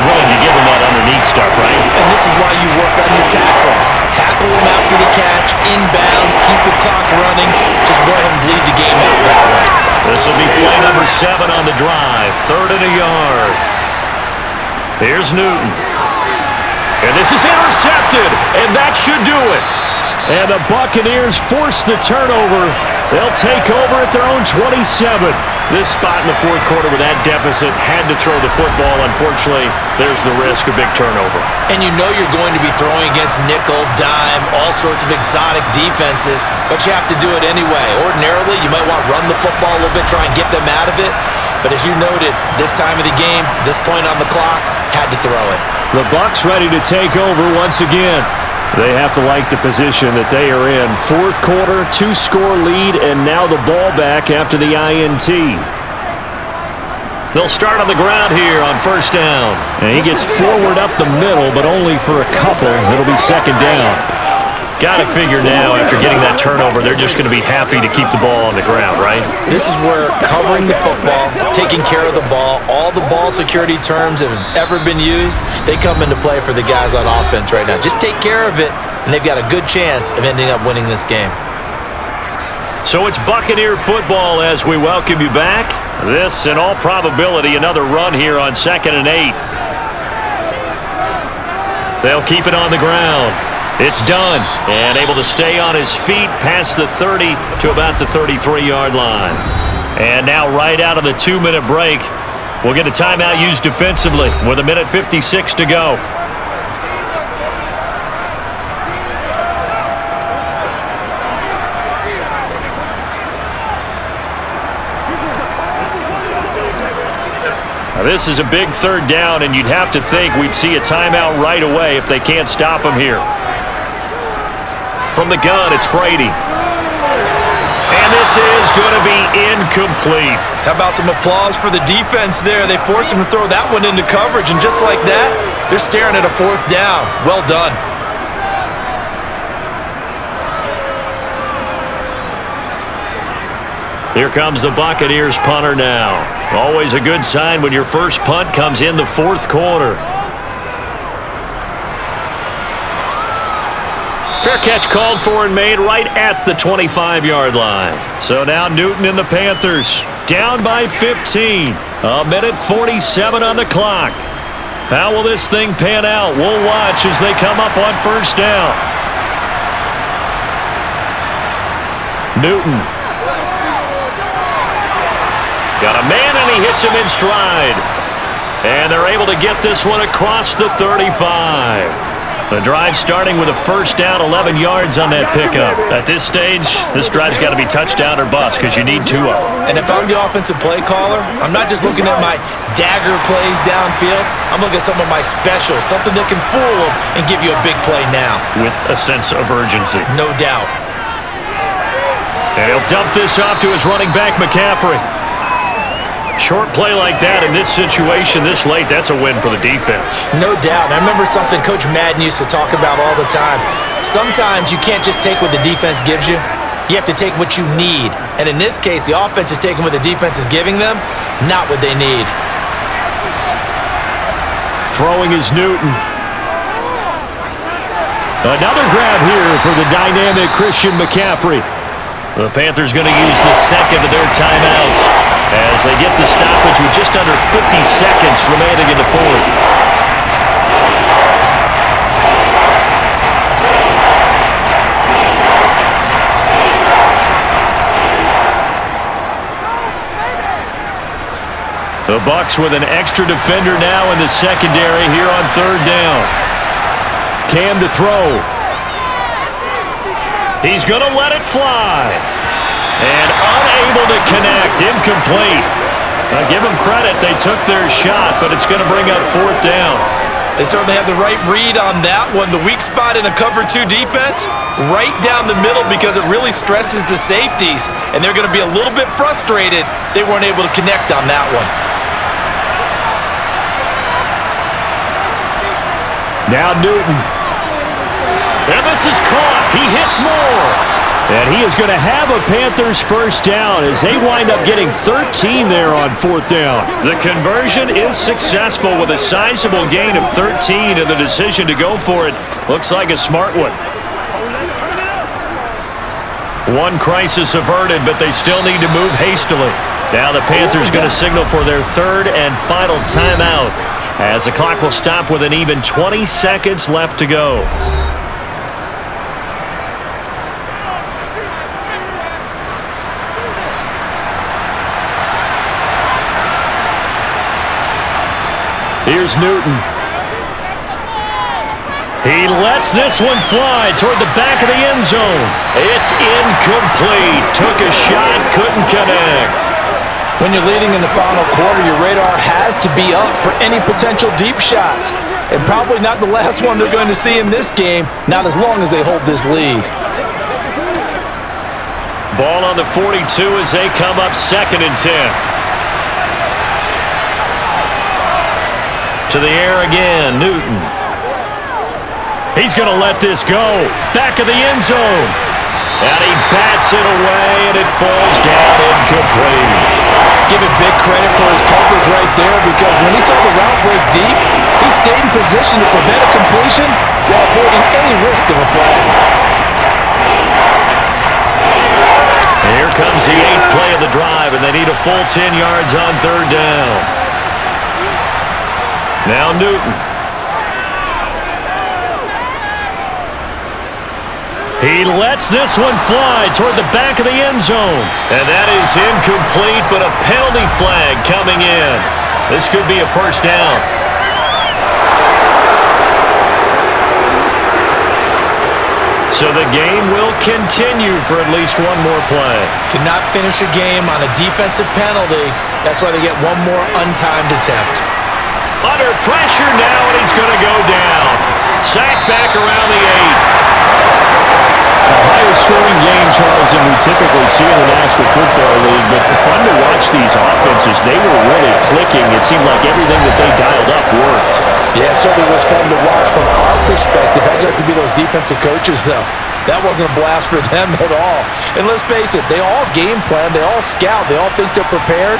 Willing to give him that underneath stuff, right? And this is why you work on your tackling. Tackle him after the catch, inbounds, keep the clock running. Just go ahead and bleed the game out that way. This will be play number 7 on the drive. 3rd and a yard. Here's Newton. And this is intercepted, and that should do it. And the Buccaneers force the turnover. They'll take over at their own 27. This spot in the 4th quarter with that deficit had to throw the football. Unfortunately, there's the risk of big turnover. And you know you're going to be throwing against nickel, dime, all sorts of exotic defenses, but you have to do it anyway. Ordinarily, you might want to run the football a little bit, try and get them out of it. But as you noted, this time of the game, this point on the clock, had to throw it. The Bucs ready to take over once again. They have to like the position that they are in. 4th quarter, 2-score lead, and now the ball back after the INT. They'll start on the ground here on 1st down. And he gets forward up the middle, but only for a couple. It'll be 2nd down. Got to figure now, after getting that turnover, they're just going to be happy to keep the ball on the ground, right? This is where covering the football, taking care of the ball, all the ball security terms that have ever been used, they come into play for the guys on offense right now. Just take care of it, and they've got a good chance of ending up winning this game. So it's Buccaneer football as we welcome you back. This, in all probability, another run here on 2nd and 8. They'll keep it on the ground. It's done, and able to stay on his feet past the 30 to about the 33-yard line. And now right out of the 2-minute break, we'll get a timeout used defensively with 1:56 to go. Now, this is a big 3rd down, and you'd have to think we'd see a timeout right away if they can't stop him here. From the gun, it's Brady. And this is going to be incomplete. How about some applause for the defense there? They forced him to throw that one into coverage, and just like that, they're staring at a 4th down. Well done. Here comes the Buccaneers punter now. Always a good sign when your first punt comes in the 4th quarter. Fair catch called for and made right at the 25-yard line. So now Newton and the Panthers down by 15. 1:47 on the clock. How will this thing pan out? We'll watch as they come up on 1st down. Newton. Got a man, and he hits him in stride. And they're able to get this one across the 35. The drive starting with a 1st down, 11 yards on that pickup. At this stage, this drive's got to be touchdown or bust because you need 2 of them. And if I'm the offensive play caller, I'm not just looking at my dagger plays downfield. I'm looking at some of my specials, something that can fool them and give you a big play now. With a sense of urgency. No doubt. And he'll dump this off to his running back, McCaffrey. Short play like that in this situation this late, that's a win for the defense. No doubt. I remember something Coach Madden used to talk about all the time. Sometimes you can't just take what the defense gives you. You have to take what you need. And in this case, the offense is taking what the defense is giving them, not what they need. Throwing is Newton. Another grab here for the dynamic Christian McCaffrey. The Panthers going to use the second of their timeouts as they get the stoppage with just under 50 seconds remaining in the fourth. The Bucs with an extra defender now in the secondary here on third down. Cam to throw. He's going to let it fly. And unable to connect. Incomplete. Now give them credit. They took their shot, but it's going to bring up fourth down. They certainly have the right read on that one. The weak spot in a cover 2 defense, right down the middle because it really stresses the safeties. And they're going to be a little bit frustrated they weren't able to connect on that one. Now Newton. And this is caught. He hits more. And he is going to have a Panthers first down as they wind up getting 13 there on fourth down. The conversion is successful with a sizable gain of 13, and the decision to go for it looks like a smart one. One crisis averted, but they still need to move hastily. Now the Panthers going to signal for their third and final timeout as the clock will stop with an even 20 seconds left to go. Here's Newton. He lets this one fly toward the back of the end zone. It's incomplete. Took a shot, couldn't connect. When you're leading in the final quarter, your radar has to be up for any potential deep shots. And probably not the last one they're going to see in this game, not as long as they hold this lead. Ball on the 42 as they come up 2nd and 10. To the air again, Newton. He's going to let this go. Back of the end zone. And he bats it away, and it falls down incomplete. Give it big credit for his coverage right there because when he saw the route break deep, he stayed in position to prevent a completion while avoiding any risk of a flag. Here comes the 8th play of the drive, and they need a full 10 yards on third down. Now Newton. He lets this one fly toward the back of the end zone. And that is incomplete, but a penalty flag coming in. This could be a first down. So the game will continue for at least one more play. To not finish a game on a defensive penalty, that's why they get one more untimed attempt. Under pressure now, and he's going to go down. Sacked back around the 8. A higher scoring game, Charles, than we typically see in the National Football League, but fun to watch these offenses. They were really clicking. It seemed like everything that they dialed up worked. Yeah, it certainly was fun to watch from our perspective. I'd like to be those defensive coaches, though. That wasn't a blast for them at all. And let's face it, they all game plan, they all scout, they all think they're prepared,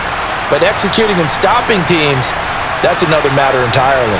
but executing and stopping teams, that's another matter entirely.